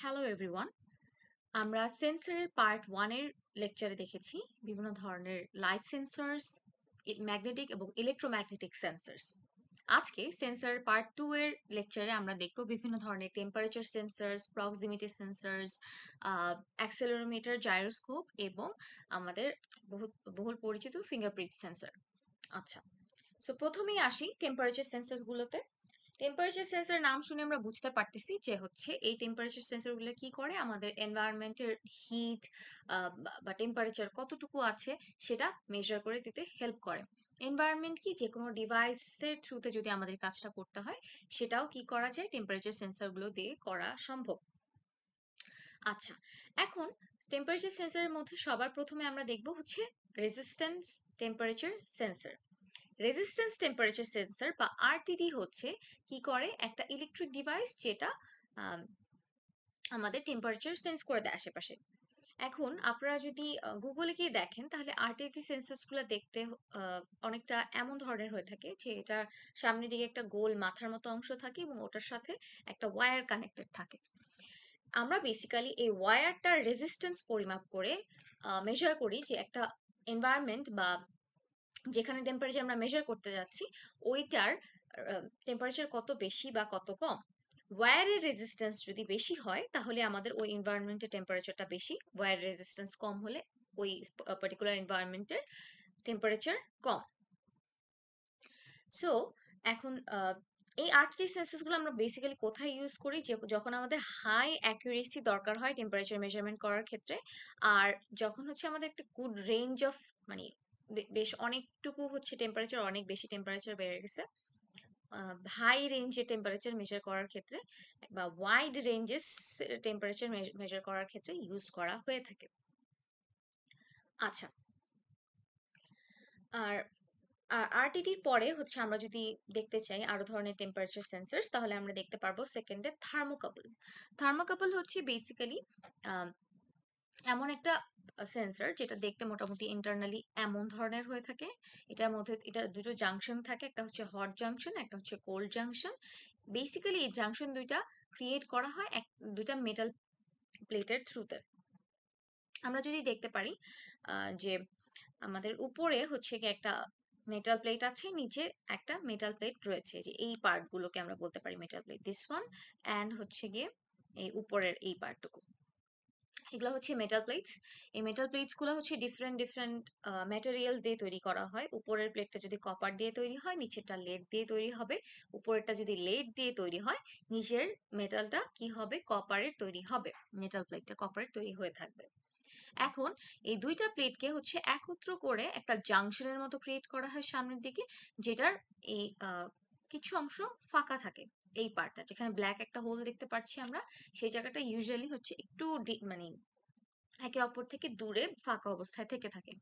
Hello everyone. আমরা সেন্সরের part 1 এর লেকচারে দেখেছি বিভিন্ন ধরনের লাইট সেন্সরস, ম্যাগনেটিক এবং ইলেকট্রোম্যাগনেটিক সেন্সরস। আজকে সেন্সরের পার্ট 2 এর লেকচারে আমরা দেখব বিভিন্ন ধরনের temperature sensors, proximity sensors, accelerometer, gyroscope এবং আমাদের বহুল পরিচিত ফিঙ্গারপ্রিন্ট সেন্সর। আচ্ছা, সো প্রথমেই আসি টেম্পারেচার সেন্সর গুলোতে। টেম্পারেচার সেন্সর নাম শুনে আমরা বুঝতে পারতেছি যে হচ্ছে এই টেম্পারেচার সেন্সর গুলো কি করে, আমাদের এনভায়রনমেন্টের হিট বা টেম্পারেচার কতটুকু আছে সেটা মেজার করে দিতে হেল্প করে। এনভায়রনমেন্ট কি, যে কোনো ডিভাইসের থ্রুতে যদি আমাদের কাজটা করতে হয় সেটাও কি করা যায়, টেম্পারেচার সেন্সর গুলো দিয়ে করা সম্ভব। আচ্ছা, এখন টেম্পারেচার সেন্সরের মধ্যে সবার প্রথমে আমরা দেখব হচ্ছে resistance temperature sensor. Resistance temperature sensor বা আরটিডি হচ্ছে কি করে, একটা ইলেকট্রিক ডিভাইস যেটা আম, আমাদের টেম্পারেচার সেন্স করে দেয় আশেপাশে। এখন আপনারা যদি গুগলে গিয়ে দেখেন তাহলে আরটিডি সেন্সরস গুলো দেখতে অনেকটা এমন ধরনের হয়ে থাকে যে এটা সামনের দিকে একটা গোল মাথার মতো অংশ থাকে এবং ওটার সাথে একটা ওয়্যার কানেক্টেড থাকে। আমরা বেসিক্যালি এই ওয়্যারটার রেজিস্ট্যান্স পরিমাপ করে মেজার করি যে একটা এনভায়রনমেন্ট বা যেখানে টেম্পারেচার আমরা মেজার করতে যাচ্ছি ওইটার টেম্পারেচার কত বেশি বা কত কম। ওয়্যারের রেজিস্ট্যান্স যদি বেশি হয় তাহলে আমাদের ওই এনভায়রনমেন্টের টেম্পারেচারটা বেশি, ওয়্যার রেজিস্ট্যান্স কম হলে ওই পার্টিকুলার এনভায়রনমেন্টের টেম্পারেচার কম। সো এখন এই আর্টলি সেন্সেস গুলো আমরা বেসিক্যালি কোথায় ইউজ করি, যে যখন আমাদের হাই অ্যাকুরেসি দরকার হয় টেম্পারেচার মেজারমেন্ট করার ক্ষেত্রে, আর যখন হচ্ছে আমাদের একটা গুড রেঞ্জ অফ, মানে বেশ অনেকটুকু হচ্ছে টেম্পারেচার, অনেক বেশি টেম্পারেচার বেড়ে গেছে, হাই রেঞ্জে টেম্পারেচার মেজার করার ক্ষেত্রে বা ওয়াইড রেঞ্জেস টেম্পারেচার মেজার করার ক্ষেত্রে ইউজ করা হয়ে থাকে। আচ্ছা, আর আরটিডির পরে হচ্ছে আমরা যদি দেখতে চাই আরো ধরনের টেম্পারেচার সেন্সরস তাহলে আমরা দেখতে পারবো সেকেন্ডে থার্মোকাপল। থার্মোকাপল হচ্ছে বেসিক্যালি এমন একটা সেন্সর যেটা দেখতে মোটামুটি ইন্টারনালি এমন ধরনের হয়ে থাকে। এটার মধ্যে এটা দুটো জাংশন থাকে, একটা হচ্ছে হট জাংশন, একটা হচ্ছে কোল্ড জাংশন। বেসিক্যালি এই জাংশন দুইটা ক্রিয়েট করা হয় দুইটা মেটাল প্লেটের থ্রুতে। আমরা যদি দেখতে পারি যে আমাদের উপরে হচ্ছে কি একটা মেটাল প্লেট আছে, নিচে একটা মেটাল প্লেট রয়েছে, যে এই পার্ট গুলোকে আমরা বলতে পারি metal plate, this one and হচ্ছে গিয়ে এই উপরের এই পার্টটুকু, এগুলো হচ্ছে মেটাল প্লেটস। এই মেটাল প্লেটস গুলো হচ্ছে ডিফারেন্ট ডিফারেন্ট ম্যাটেরিয়াল দিয়ে তৈরি করা হয়। উপরের প্লেটটা যদি কপার দিয়ে তৈরি হয়, নিচেরটা লেড দিয়ে তৈরি হবে। উপরেরটা যদি লেড দিয়ে তৈরি হয়, নিচের মেটালটা কি হবে, কপারের তৈরি হবে। মেটাল প্লেটটা কপারের তৈরি হয়ে থাকবে। এখন এই দুইটা প্লেটকে হচ্ছে একত্র করে একটা জাংশনের মতো ক্রিয়েট করা হয় সামনের দিকে, যেটার এই কিছু অংশ ফাঁকা থাকে। এই পার্টটা যেখানে ব্ল্যাক একটা হোল দেখতে পাচ্ছি আমরা, সেই জায়গাটা ইউজুয়ালি হচ্ছে একটু মানে একে অপর থেকে দূরে ফাঁকা অবস্থায় থেকে থাকে।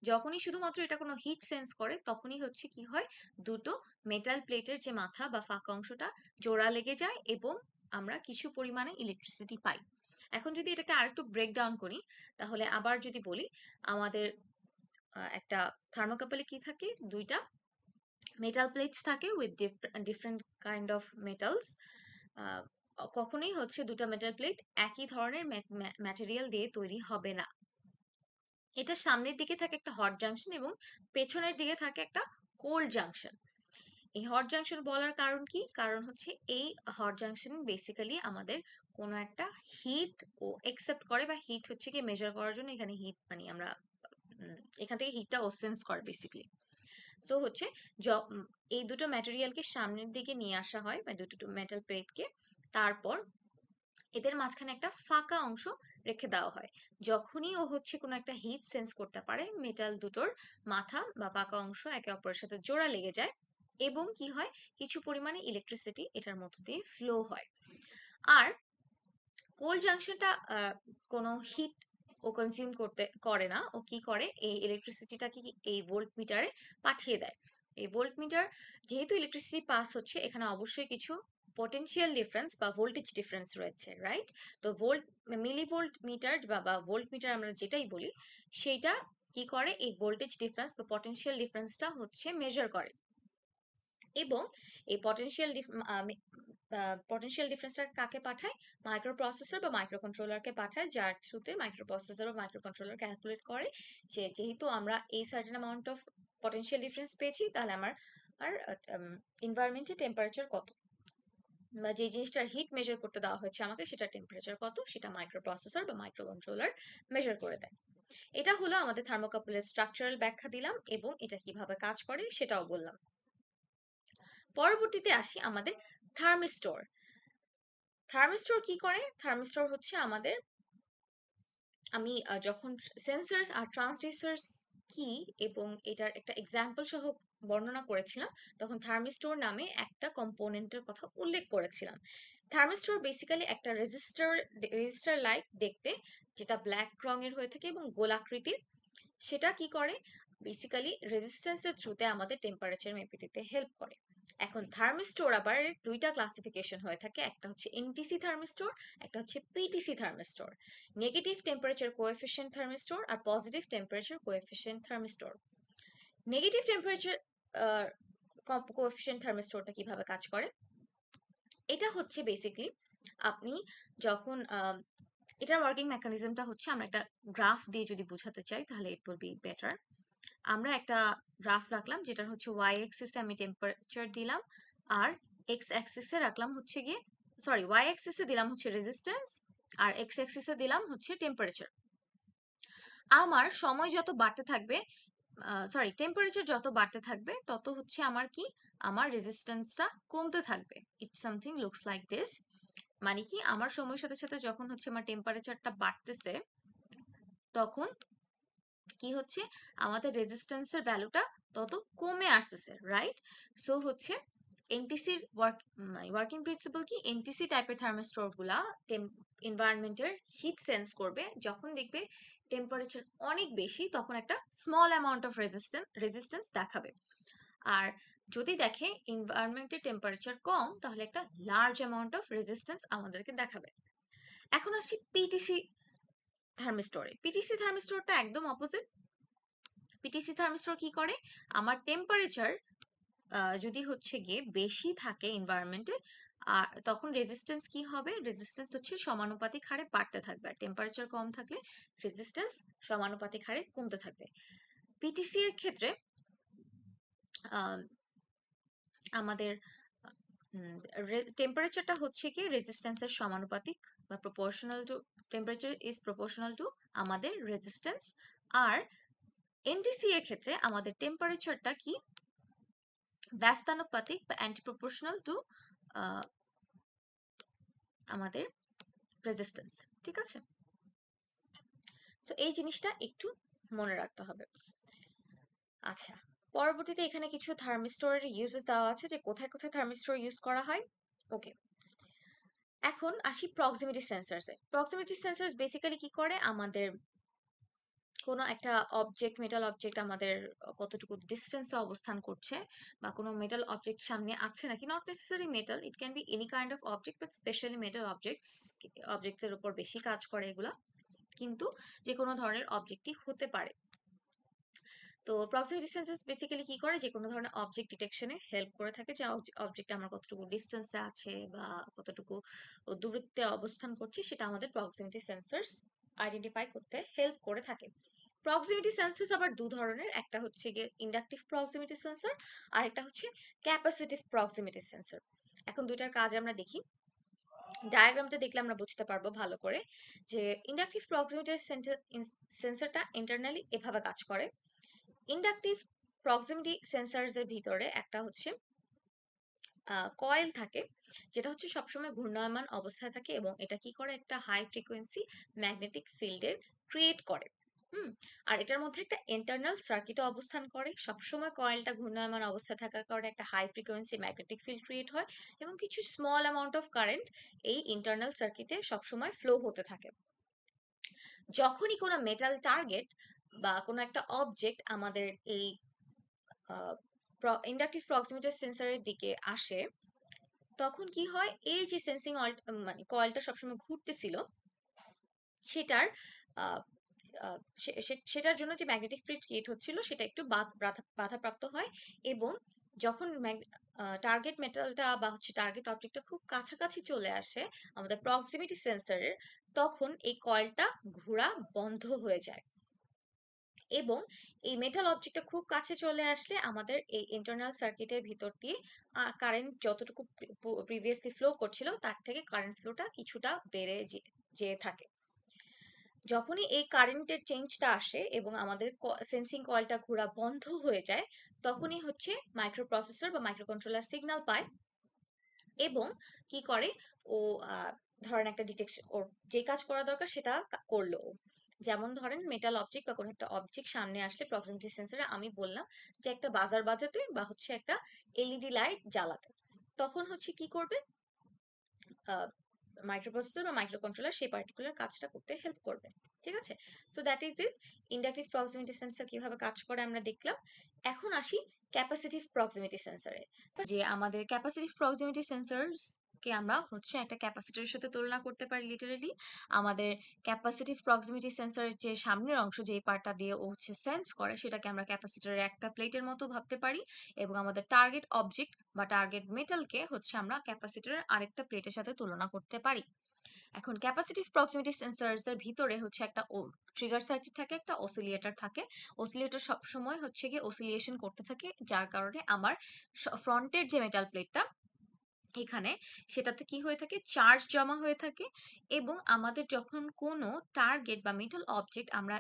যখনই শুধুমাত্র এটা কোনো হিট সেন্স করে তখনই হচ্ছে কি হয়, দুটো মেটাল প্লেটের যে মাথা বা ফাঁকা অংশটা জোড়া লেগে যায় এবং আমরা কিছু পরিমাণে ইলেকট্রিসিটি পাই। এখন যদি এটাকে আরেকটু ব্রেক ডাউন করি তাহলে আবার যদি বলি, আমাদের একটা থার্মোকাপলে কি থাকে, দুইটা মেটাল প্লেটস থাকে with different kind of metals. কখনোই হচ্ছে দুটো মেটাল প্লেট একই ধরনের ম্যাটেরিয়াল দিয়ে তৈরি হবে না। এটা সামনের দিকে থাকে একটা হট জাংশন এবং পেছনের দিকে থাকে একটা কোল্ড জাংশন। এই হট জাংশন বলার কারণ কি, কারণ হচ্ছে এই হট জাংশন বেসিক্যালি আমাদের কোনো একটা হিট ও একসেপ্ট করে, বা হিট হচ্ছে কি মেজার করার জন্য এখানে হিট, মানে আমরা এখান থেকে হিটটা ও সেন্স করে বেসিক্যালি। সো হচ্ছে এই দুটো ম্যাটেরিয়ালকে সামনের দিকে নিয়ে আসা হয়, বা দুটো মেটাল প্লেটকে, তারপর এদের মাঝখানে একটা ফাঁকা অংশ রেখে দেওয়া হয়। যখনই ও হচ্ছে কোনো একটা হিট সেন্স করতে পারে, মেটাল দুটোর মাথা বা ফাঁকা অংশ একে অপরের সাথে জোড়া লেগে যায় এবং কি হয়, কিছু পরিমাণে ইলেকট্রিসিটি এটার মধ্য দিয়ে ফ্লো হয়। আর কোল্ড জাংশনটা কোনো হিট ও কনজিউম করে না, ও কি করে, এই ইলেকট্রিসিটিটাকে এই ভোল্ট মিটারে পাঠিয়ে দেয়। এই ভোল্ট মিটার, যেহেতু ইলেকট্রিসিটি পাস হচ্ছে, এখানে অবশ্যই কিছু পটেনশিয়াল ডিফারেন্স বা ভোল্টেজ ডিফারেন্স রয়েছে, রাইট? তো মিলি ভোল্ট মিটার বা ভোল্ট মিটার আমরা যেটাই বলি, সেইটা কি করে, এই ভোল্টেজ ডিফারেন্স বা পটেনশিয়াল ডিফারেন্সটা হচ্ছে মেজার করে। এবং এই পটেনশিয়াল পটেনশিয়াল ডিফারেন্সটা কাকে পাঠায়? মাইক্রো প্রসেসর বা মাইক্রো কন্ট্রোলারকে পাঠায়, যার থ্রুতে মাইক্রো প্রসেসর বা মাইক্রো কন্ট্রোলার ক্যালকুলেট করে যে যেহেতু আমরা এই certain amount of potential difference পেয়েছি, তাহলে আমার আর এনভায়রনমেন্টের টেম্পারেচার কত, বা যে জিনিসটার হিট মেজার করতে দেওয়া হয়েছে আমাকে সেটা টেম্পারেচার কত, সেটা মাইক্রো প্রসেসর বা মাইক্রো কন্ট্রোলার মেজার করে দেয়। এটা হলো আমাদের থার্মোকাপলের স্ট্রাকচারাল ব্যাখ্যা দিলাম, এবং এটা কিভাবে কাজ করে সেটাও বললাম। পরবর্তীতে আসি আমাদের থার্মিস্টর। থার্মিস্টর কি করে? থার্মিস্টর হচ্ছে আমাদের, আমি যখন সেন্সরস আর ট্রান্সডিউসার্স কি এবং এটার একটা এক্সাম্পল সহ বর্ণনা করেছিলাম, তখন থার্মিস্টর নামে একটা কম্পোনেন্টের কথা উল্লেখ করেছিলাম। থার্মিস্টর বেসিক্যালি একটা রেজিস্টার লাইক দেখতে, যেটা ব্ল্যাক রঙের হয়ে থাকে এবং গোলাকৃতির। সেটা কি করে? বেসিক্যালি রেজিস্ট্যান্সের থ্রুতে আমাদের টেম্পারেচার মেপে দিতে হেল্প করে। এখন থার্মিস্টর আবার দুইটা ক্লাসিফিকেশন হয়ে থাকে, একটা হচ্ছে এনটিসি থার্মিস্টর, একটা হচ্ছে PTC thermistor. Negative temperature coefficient thermistor আর positive temperature coefficient thermistor. Negative temperature coefficient থার্মিস্টরটা কিভাবে কাজ করে? এটা হচ্ছে বেসিক্যালি আপনি যখন এটার ওয়ার্কিং মেকানিজমটা হচ্ছে, আমরা একটা গ্রাফ দিয়ে যদি বোঝাতে চাই তাহলে ইট উইল বি বেটার। আমরা একটা গ্রাফ রাখলাম, যেটার হচ্ছে ওয়াই অ্যাক্সিসে আমি টেম্পারেচার দিলাম, আর এক্স অ্যাক্সিসে রাখলাম হচ্ছে গিয়ে, সরি, ওয়াই অ্যাক্সিসে দিলাম হচ্ছে রেজিস্ট্যান্স, আর এক্স অ্যাক্সিসে দিলাম হচ্ছে টেম্পারেচার। আমার সময় যত বাড়তে থাকবে, সরি, টেম্পারেচার যত বাড়তে থাকবে তত হচ্ছে আমার কি, আমার রেজিস্ট্যান্সটা কমতে থাকবে। ইট সামথিং লুকস লাইক দিস। মানে কি, আমার সময়ের সাথে সাথে যখন হচ্ছে আমার টেম্পারেচারটা বাড়তেছে, তখন কি হচ্ছে, আমাদের রেজিস্ট্যান্সের ভ্যালুটা তত কমে আসতেছে, রাইট? সো হচ্ছে এনটিসির ওয়ার্কিং প্রিন্সিপাল কি, এনটিসি টাইপের থার্মিস্টর গুলা এনভায়রনমেন্টের হিট সেন্স করবে, যখন দেখবে টেম্পারেচার অনেক বেশি তখন একটা স্মল অ্যামাউন্ট অফ রেজিস্ট্যান্স দেখাবে, আর যদি দেখে এনভায়রনমেন্টের টেম্পারেচার কম তাহলে একটা লার্জ অ্যামাউন্ট অফ রেজিস্ট্যান্স আমাদেরকে দেখাবে। এখন আসি পিটিসি থার্মিস্টরে। পিটিসি থার্মিস্টরটা একদম অপোজিট। পিটিসি থার্মিস্টর কি করে, আমার টেম্পারেচার যদি হচ্ছে গিয়ে বেশি থাকে এনভায়রনমেন্টে, আর তখন রেজিস্ট্যান্স কি হবে, রেজিস্ট্যান্স হচ্ছে সমানুপাতিক হারে বাড়তে থাকবে, আর টেম্পারেচার কম থাকলে রেজিস্ট্যান্স সমানুপাতিক হারে কমতে থাকবে। পিটিসি এর ক্ষেত্রে আহ, আমাদের টেম্পারেচারটা হচ্ছে কি রেজিস্ট্যান্সের সমানুপাতিক, বা proportional to, temperature is proportional to আমাদের রেজিস্ট্যান্স। আর এনটিসি এর ক্ষেত্রে আমাদের টেম্পারেচারটা কি ব্যস্তানুপাতিক বা অ্যান্টি প্রপোর্শনাল টু আমাদের রেজিস্ট্যান্স। ঠিক আছে? সো এই জিনিসটা একটু মনে রাখতে হবে। আচ্ছা, পরবর্তীতে এখানে কিছু থার্মিস্টরের ইউজেস দেওয়া আছে, যে কোথায় কোথায় থার্মিস্টর ইউজ করা হয়। ওকে, এখন আসি প্রক্সিমিটি সেন্সরসে। প্রক্সিমিটি সেন্সরস বেসিক্যালি কি করে, আমাদের কোনো একটা অবজেক্ট, মেটাল অবজেক্ট আমাদের কতটুকু ডিস্টেন্সে অবস্থান করছে, বা কোনো মেটাল অবজেক্ট সামনে আছে নাকি, not necessary metal, it can be any kind of object, but specially metal অবজেক্টসের উপর বেশি কাজ করে এগুলা, কিন্তু যে কোনো ধরনের অবজেক্টই হতে পারে। তো প্রক্সিমিটি সেন্সরস বেসিক্যালি কি করে, যে কোনো ধরনের অবজেক্ট ডিটেকশনে হেল্প করে থাকে, যে অবজেক্ট আমার কতটুকু ডিস্টেন্সে আছে বা কতটুকু দূরত্বে অবস্থান করছে, সেটা আমাদের প্রক্সিমিটি সেন্সরস আইডেন্টিফাই করতে হেল্প করে থাকে। প্রক্সিমিটি সেন্সরস আবার দু ধরনের, একটা হচ্ছে গিয়ে ইন্ডাকটিভ প্রক্সিমিটি সেন্সর, আর একটা হচ্ছে ক্যাপাসিটিভ প্রক্সিমিটি সেন্সর। এখন দুইটার কাজ আমরা দেখি। ডায়াগ্রামটা দেখলে আমরা বুঝতে পারবো ভালো করে, যে ইন্ডাকটিভ প্রক্সিমিটি সেন্সরটা ইন্টারনালি এভাবে কাজ করে। ইন্ডাকটিভ প্রক্সিমিটি সেন্সরসের ভিতরে একটা হচ্ছে কয়েল থাকে, যেটা হচ্ছে সবসময় ঘূর্ণায়মান অবস্থায় থাকে, এবং এটা কি করে, একটা হাই ফ্রিকোয়েন্সি ম্যাগনেটিক ফিল্ডের ক্রিয়েট করে। আর এটার মধ্যে একটা ইন্টারনাল সার্কিটও অবস্থান করে, সবসময় কয়েলটা ঘূর্ণায়মান অবস্থায় থাকার কারণে একটা high frequency magnetic field create হয়, এবং কিছু স্মল অ্যামাউন্ট অফ কারেন্ট এই ইন্টারনাল সার্কিটে সবসময় ফ্লো হতে থাকে। যখনই কোনো মেটাল টার্গেট বা কোনো একটা অবজেক্ট আমাদের এই ইন্ডাকটিভ প্রক্সিমিটি সেন্সরের দিকে আসে, তখন কি হয়, এই যে সেন্সিং মানে কয়েলটা সবসময় ঘুরতেছিল, সেটার আহ, সেটার জন্য যে ম্যাগনেটিক ফিল্ড ক্রিয়েট হচ্ছিল সেটা একটু বাধাপ্রাপ্ত হয়, এবং যখন টার্গেট মেটালটা বা হচ্ছে টার্গেট অবজেক্টটা খুব কাছাকাছি চলে আসে আমাদের প্রক্সিমিটি সেন্সরের, তখন এই কয়েলটা ঘোরা বন্ধ হয়ে যায়। এবং এই মেটাল অবজেক্টটা খুব কাছে চলে আসলে আমাদের এই ইন্টারনাল সার্কিটের ভিতর দিয়ে কারেন্ট যতটুকু প্রিভিয়াসলি ফ্লো করছিল তার থেকে কারেন্ট ফ্লোটা কিছুটা বেড়ে যেয়ে থাকে। যখনই এই কারেন্টের চেঞ্জটা আসে এবং আমাদের সেন্সিং কয়েলটা ঘোরা বন্ধ হয়ে যায়, তখনই হচ্ছে মাইক্রো প্রসেসর বা মাইক্রো কন্ট্রোলার সিগন্যাল পায় এবং কি করে ও ধরেন একটা ডিটেকশন, ওর যে কাজ করা দরকার সেটা করলো ও। যেমন ধরেন মেটাল অবজেক্ট বা কোনো একটা অবজেক্ট সামনে আসলে প্রক্সিমিটি সেন্সরে আমি বললাম যে একটা বাজার বাজাতে বা হচ্ছে একটা এলইডি লাইট জ্বালাতে, তখন হচ্ছে কি করবে, মাইক্রোপ্রসেসর বা মাইক্রো কন্ট্রোলার সেই পার্টিকুলার কাজটা করতে হেল্প করবে। ঠিক আছে, so that is it. Inductive proximity sensor কিভাবে কাজ করে আমরা দেখলাম। এখন আসি ক্যাপাসিটিভ প্রক্সিমিটি সেন্সরে। যে আমাদের ক্যাপাসিটিভ প্রক্সিমিটি সেন্সরস কে আমরা হচ্ছে একটা ক্যাপাসিটরের সাথে তুলনা করতে পারি লিটারেলি। আমাদের ক্যাপাসিটিভ প্রক্সিমিটি সেন্সরের যে সামনের অংশ, যে পার্টটা দিয়ে ও হচ্ছে সেন্স করে, সেটাকে আমরা ক্যাপাসিটরের একটা প্লেটের মতো ভাবতে পারি, এবং আমাদের টার্গেট অবজেক্ট বা টার্গেট মেটালকে হচ্ছে আমরা ক্যাপাসিটরের আরেকটা প্লেটের সাথে তুলনা করতে পারি। এখন ক্যাপাসিটিভ প্রক্সিমিটি সেন্সরস এর ভিতরে হচ্ছে একটা ট্রিগার সার্কিট থাকে, একটা অসিলিয়েটর থাকে। অসিলিয়েটর সব সময় হচ্ছে গিয়ে অসিলিয়েশন করতে থাকে, যার কারণে আমার ফ্রন্টের যে মেটাল প্লেটটা এখানে, সেটাতে কি হয়ে থাকে, চার্জ জমা হয়ে থাকে। এবং আমাদের যখন কোনো টার্গেট বা মেটাল অবজেক্ট আমরা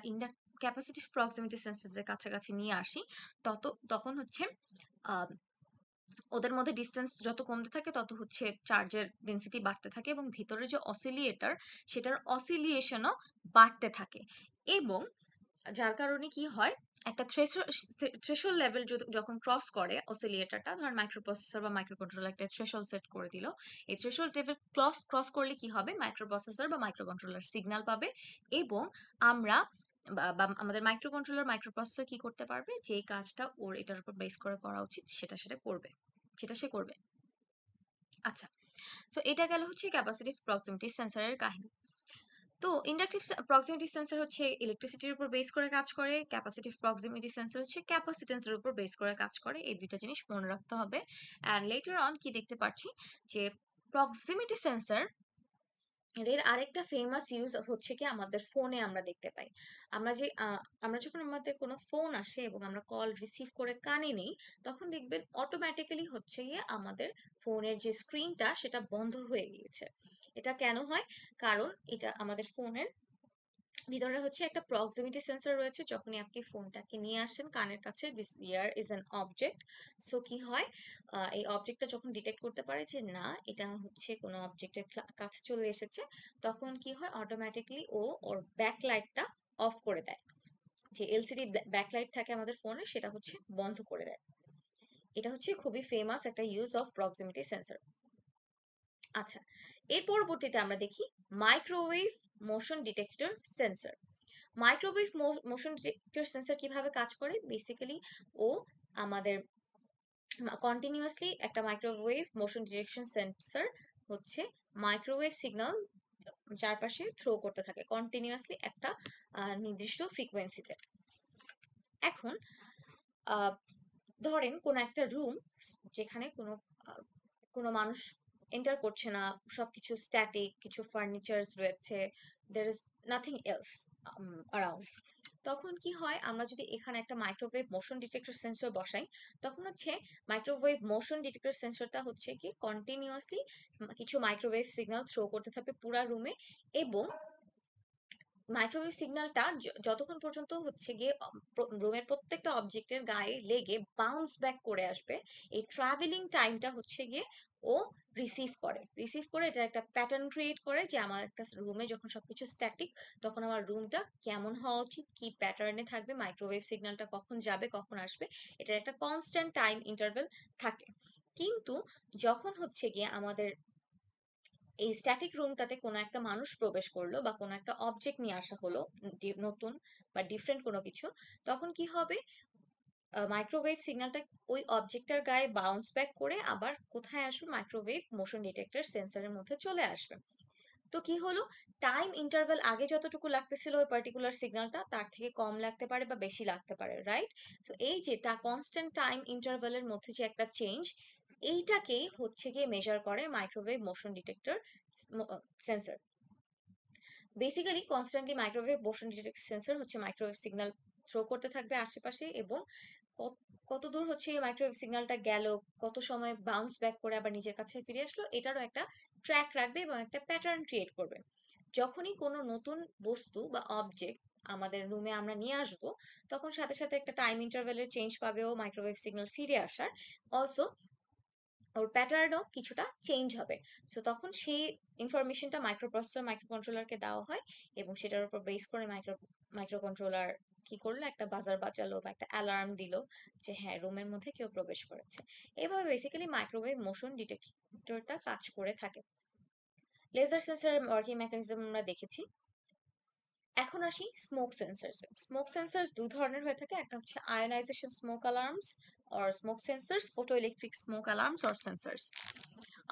ক্যাপাসিটিভ প্রক্সিমিটি সেন্সরের কাছাকাছি নিয়ে আসি, তখন হচ্ছে ওদের মধ্যে ডিস্টেন্স যত কমতে থাকে তত হচ্ছে চার্জের ডেন্সিটি বাড়তে থাকে এবং ভিতরে যে অসিলিয়েটর সেটার অসিলিয়েশনও বাড়তে থাকে। এবং যার কারণে কি হয়, একটা থ্রেশহোল্ড লেভেল যখন ক্রস করে অসিলিয়েটরটা, ধর মাইক্রোপ্রসেসর বা মাইক্রোকন্ট্রোলার একটা থ্রেশহোল্ড সেট করে দিল, এই থ্রেশহোল্ড লেভেল ক্রস করলে কি হবে, মাইক্রোপ্রসেসর বা মাইক্রোকন্ট্রোলার সিগন্যাল পাবে এবং আমরা বা আমাদের মাইক্রোকন্ট্রোলার মাইক্রোপ্রসেসর কি করতে পারবে, যেই কাজটা ওর এটার উপর বেস করে করা উচিত সেটা করবে, যেটা সে করবে। আচ্ছা, তো এটা গেল হচ্ছে ক্যাপাসিটিভ প্রক্সিমিটি সেন্সরের কাহিনী। তো ইন্ডাকটিভ প্রক্সিমিটি সেন্সর হচ্ছে ইলেকট্রিসিটির উপর বেস করে কাজ করে, ক্যাপাসিটিভ প্রক্সিমিটি সেন্সর হচ্ছে ক্যাপাসিটেন্সের উপর বেস করে কাজ করে। এই দুইটা জিনিস মনে রাখতে হবে। অ্যান্ড লেটার অন কি দেখতে পাচ্ছি, যে প্রক্সিমিটি সেন্সর এর আরেকটা ফেমাস ইউজ হচ্ছে কি আমাদের ফোনে আমরা দেখতে পাই। আমরা যখন আমাদের কোনো ফোন আসে এবং আমরা কল রিসিভ করে কানে নেই, তখন দেখবেন অটোমেটিক্যালি হচ্ছে গিয়ে আমাদের ফোনের যে স্ক্রিনটা সেটা বন্ধ হয়ে গিয়েছে। এটা কেন হয়? কারণ এটা আমাদের ফোনের ভিতরে হচ্ছে একটা প্রক্সিমিটি সেন্সর রয়েছে। যখনই আপনি ফোনটাকে নিয়ে আসেন কানের কাছে, this year is an object. So কি হয়, এই অবজেক্টটা যখন ডিটেক্ট করতে পারে যে না, এটা হচ্ছে কোনো অবজেক্টের কাছে চলে এসেছে, তখন কি হয়, অটোমেটিকলি ওর ব্যাকলাইটটা অফ করে দেয়। যে এলসিডি ব্যাকলাইট থাকে আমাদের ফোনে, সেটা হচ্ছে বন্ধ করে দেয়। এটা হচ্ছে খুবই ফেমাস একটা ইউজ অফ প্রক্সিমিটি সেন্সর। আচ্ছা, এর পরবর্তীতে আমরা দেখি microwave motion detector sensor. Microwave motion detector sensor কিভাবে কাজ করে, বেসিক্যালি ও আমাদের কন্টিনিউয়াসলি একটা মাইক্রোওয়েভ মোশন ডিটেকশন সেন্সর হচ্ছে মাইক্রোওয়েভ সিগন্যাল চারপাশে থ্রো করতে থাকে কন্টিনিউয়াসলি একটা নির্দিষ্ট ফ্রিকোয়েন্সিতে। এখন আহ, ধরেন কোন একটা রুম যেখানে কোনো মানুষ এন্টার করছে না, সবকিছু স্ট্যাটিক, কিছু ফার্নিচার রয়েছে, there is nothing else around, তখন কি হয়, আমরা যদি এখানে একটা মাইক্রোওয়েভ মোশন ডিটেক্টর সেন্সর বসাই, তখন হচ্ছে মাইক্রোওয়েভ মোশন ডিটেক্টর সেন্সরটা হচ্ছে কি কন্টিনিউয়াসলি কিছু মাইক্রোওয়েভ সিগন্যাল থ্রো করতে থাকবে পুরা রুমে। এবং মাইক্রোওয়েভ সিগন্যালটা যতক্ষণ পর্যন্ত হচ্ছে গিয়ে রুমের প্রত্যেকটা অবজেক্টের গায়ে লেগে বাউন্স ব্যাক করে আসবে, এই ট্রাভেলিং টাইমটা হচ্ছে গিয়ে ও রিসিভ করে এটা একটা প্যাটার্ন ক্রিয়েট করে, যে আমার একটা রুমে যখন সবকিছু স্ট্যাটিক, তখন আমার রুমটা কেমন হওয়া উচিত, কি প্যাটার্নে থাকবে, মাইক্রোওয়েভ সিগন্যালটা কখন যাবে কখন আসবে, এটার একটা কনস্ট্যান্ট টাইম ইন্টারভেল থাকে। কিন্তু যখন হচ্ছে গিয়ে আমাদের এই স্ট্যাটিক রুমটাতে কোনো একটা মানুষ প্রবেশ করলো বা কোনো একটা অবজেক্ট নিয়ে আসা হলো, নতুন বা ডিফারেন্ট কোনো কিছু, তখন কি হবে, মাইক্রোওয়েভ সিগন্যালটা ওই অবজেক্টটার গায়ে বাউন্স ব্যাক করে আবার কোথায় আসবে, মাইক্রোওয়েভ মোশন ডিটেক্টর সেন্সরের মধ্যে চলে আসবে। তো কি হলো, টাইম ইন্টারভ্যাল আগে যতটুকু লাগতেছিল ওই পার্টিকুলার সিগন্যালটা, তার থেকে কম লাগতে পারে বা বেশি লাগতে পারে, রাইট? তো এই যেটা কনস্ট্যান্ট টাইম ইন্টারভ্যালের মধ্যে যে একটা চেঞ্জ, এইটাকেই হচ্ছে গিয়ে মেজার করে microwave motion detector sensor. Basically constantly microwave motion detector sensor হচ্ছে মাইক্রোওয়েভ সিগন্যাল থ্রো করতে থাকবে আশেপাশে, এবং কত দূর হচ্ছে এই মাইক্রোওয়েভ সিগন্যালটা গেল, কত সময় বাউন্স ব্যাক করে আবার নিজের কাছে ফিরে আসলো, এটারও একটা ট্র্যাক রাখবে এবং একটা প্যাটার্ন ক্রিয়েট করবে। যখনই কোনো নতুন বস্তু বা অবজেক্ট আমাদের রুমে আমরা নিয়ে আসব, তখন সাথে সাথে একটা টাইম ইন্টারভ্যালের চেঞ্জ পাবে ও মাইক্রোওয়েভ সিগন্যাল ফিরে আসার। অলসো ওর প্যাটার্নও কিছুটা চেঞ্জ হবে। সো তখন সেই ইনফরমেশনটা মাইক্রোপ্রসেসর মাইক্রোকন্ট্রোলারকে দেওয়া হয়, এবং সেটার উপর বেস করে মাইক্রোকন্ট্রোলার কি করলো, একটা বাজার বাজালো বা একটা অ্যালার্ম দিল যে হ্যাঁ রুমের মধ্যে কেউ প্রবেশ করেছে। এভাবে বেসিক্যালি মাইক্রোওয়েভ মোশন ডিটেক্টরটা কাজ করে থাকে। লেজার সেন্সরের ওয়ার্কিং মেকানিজম আমরা দেখেছি। এখন আসি স্মোক সেন্সরস। স্মোক সেন্সরস দুই ধরনের হয়ে থাকে, একটা হচ্ছে ionization smoke alarms or smoke sensors, photoelectric smoke alarms or sensors.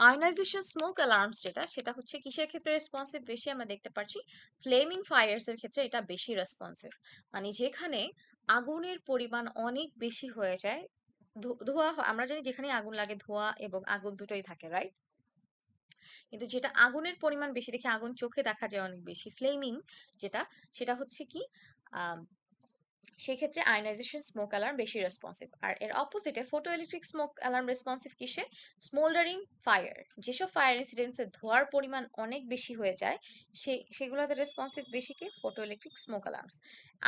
Ionization smoke alarms সেটা হচ্ছে কিসের ক্ষেত্রে রেসপন্সিভ বেশি আমরা দেখতে পাচ্ছি, ফ্লেমিং ফায়ার্স এর ক্ষেত্রে এটা বেশি রেসপন্সিভ। মানে যেখানে আগুনের পরিমাণ অনেক বেশি হয়ে যায়, ধোঁয়া আমরা জানি যেখানে আগুন লাগে ধোঁয়া এবং আগুন দুটোই থাকে, রাইট? কিন্তু যেটা আগুনের পরিমাণ বেশি দেখে আগুন চোখে দেখা যায় অনেক বেশি, ফ্লেমিং যেটা, সেটা হচ্ছে কি আহ সেক্ষেত্রে আয়নাইজেশন স্মোক অ্যালার্ম বেশি রেসপন্সিভ। আর এর অপোজিটে photo electric smoke alarm responsive কিসে, স্মোল্ডারিং ফায়ার, যেসব ফায়ার ইনসিডেন্টসে ধোঁয়ার পরিমাণ অনেক বেশি হয়ে যায় সেগুলোতে রেসপন্সিভ বেশি কি photoelectric smoke alarms.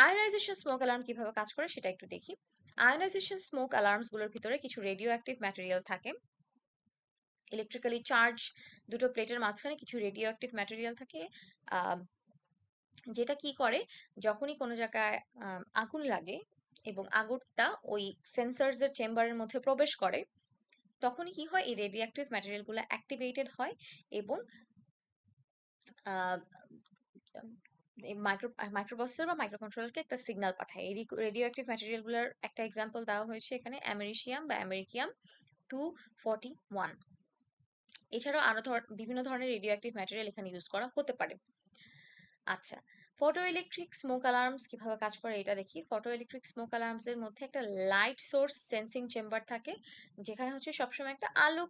Ionization smoke alarm কিভাবে কাজ করে সেটা একটু দেখি। আয়নাইজেশন স্মোক অ্যালার্মস গুলোর ভিতরে কিছু রেডিও অ্যাক্টিভ ম্যাটেরিয়াল থাকে, ইলেকট্রিক্যালি চার্জ দুটো প্লেটের মাঝখানে কিছু রেডিও অ্যাক্টিভ ম্যাটেরিয়াল থাকে, আহ যেটা কি করে, যখনই কোনো জায়গায় আগুন লাগে এবং আগুনটা ওই সেন্সরস এর চেম্বারের মধ্যে প্রবেশ করে, তখনই কি হয়, এই রেডিও অ্যাক্টিভ ম্যাটেরিয়াল গুলো অ্যাক্টিভেটেড হয় এবং আহ মাইক্রোপ্রসেসর বা মাইক্রোকন্ট্রোলারকে একটা সিগন্যাল পাঠায়। এই রেডিও অ্যাক্টিভ ম্যাটেরিয়াল গুলোর একটা এক্সাম্পল দেওয়া হয়েছে এখানে, অ্যামেরিশিয়াম বা আমেরিকিয়াম 241। এছাড়াও আরো বিভিন্ন ধরনের রেডিও অ্যাক্টিভ ম্যাটেরিয়াল এখানে ইউজ করা হতে পারে। আচ্ছা, ফটো ইলেকট্রিক স্মোক অ্যালার্মস কিভাবে কাজ করে এটা দেখি। ফটো ইলেকট্রিক স্মোক অ্যালার্মস এর মধ্যে একটা লাইট সোর্স সেন্সিং চেম্বার থাকে, যেখানে হচ্ছে সবসময় একটা আলো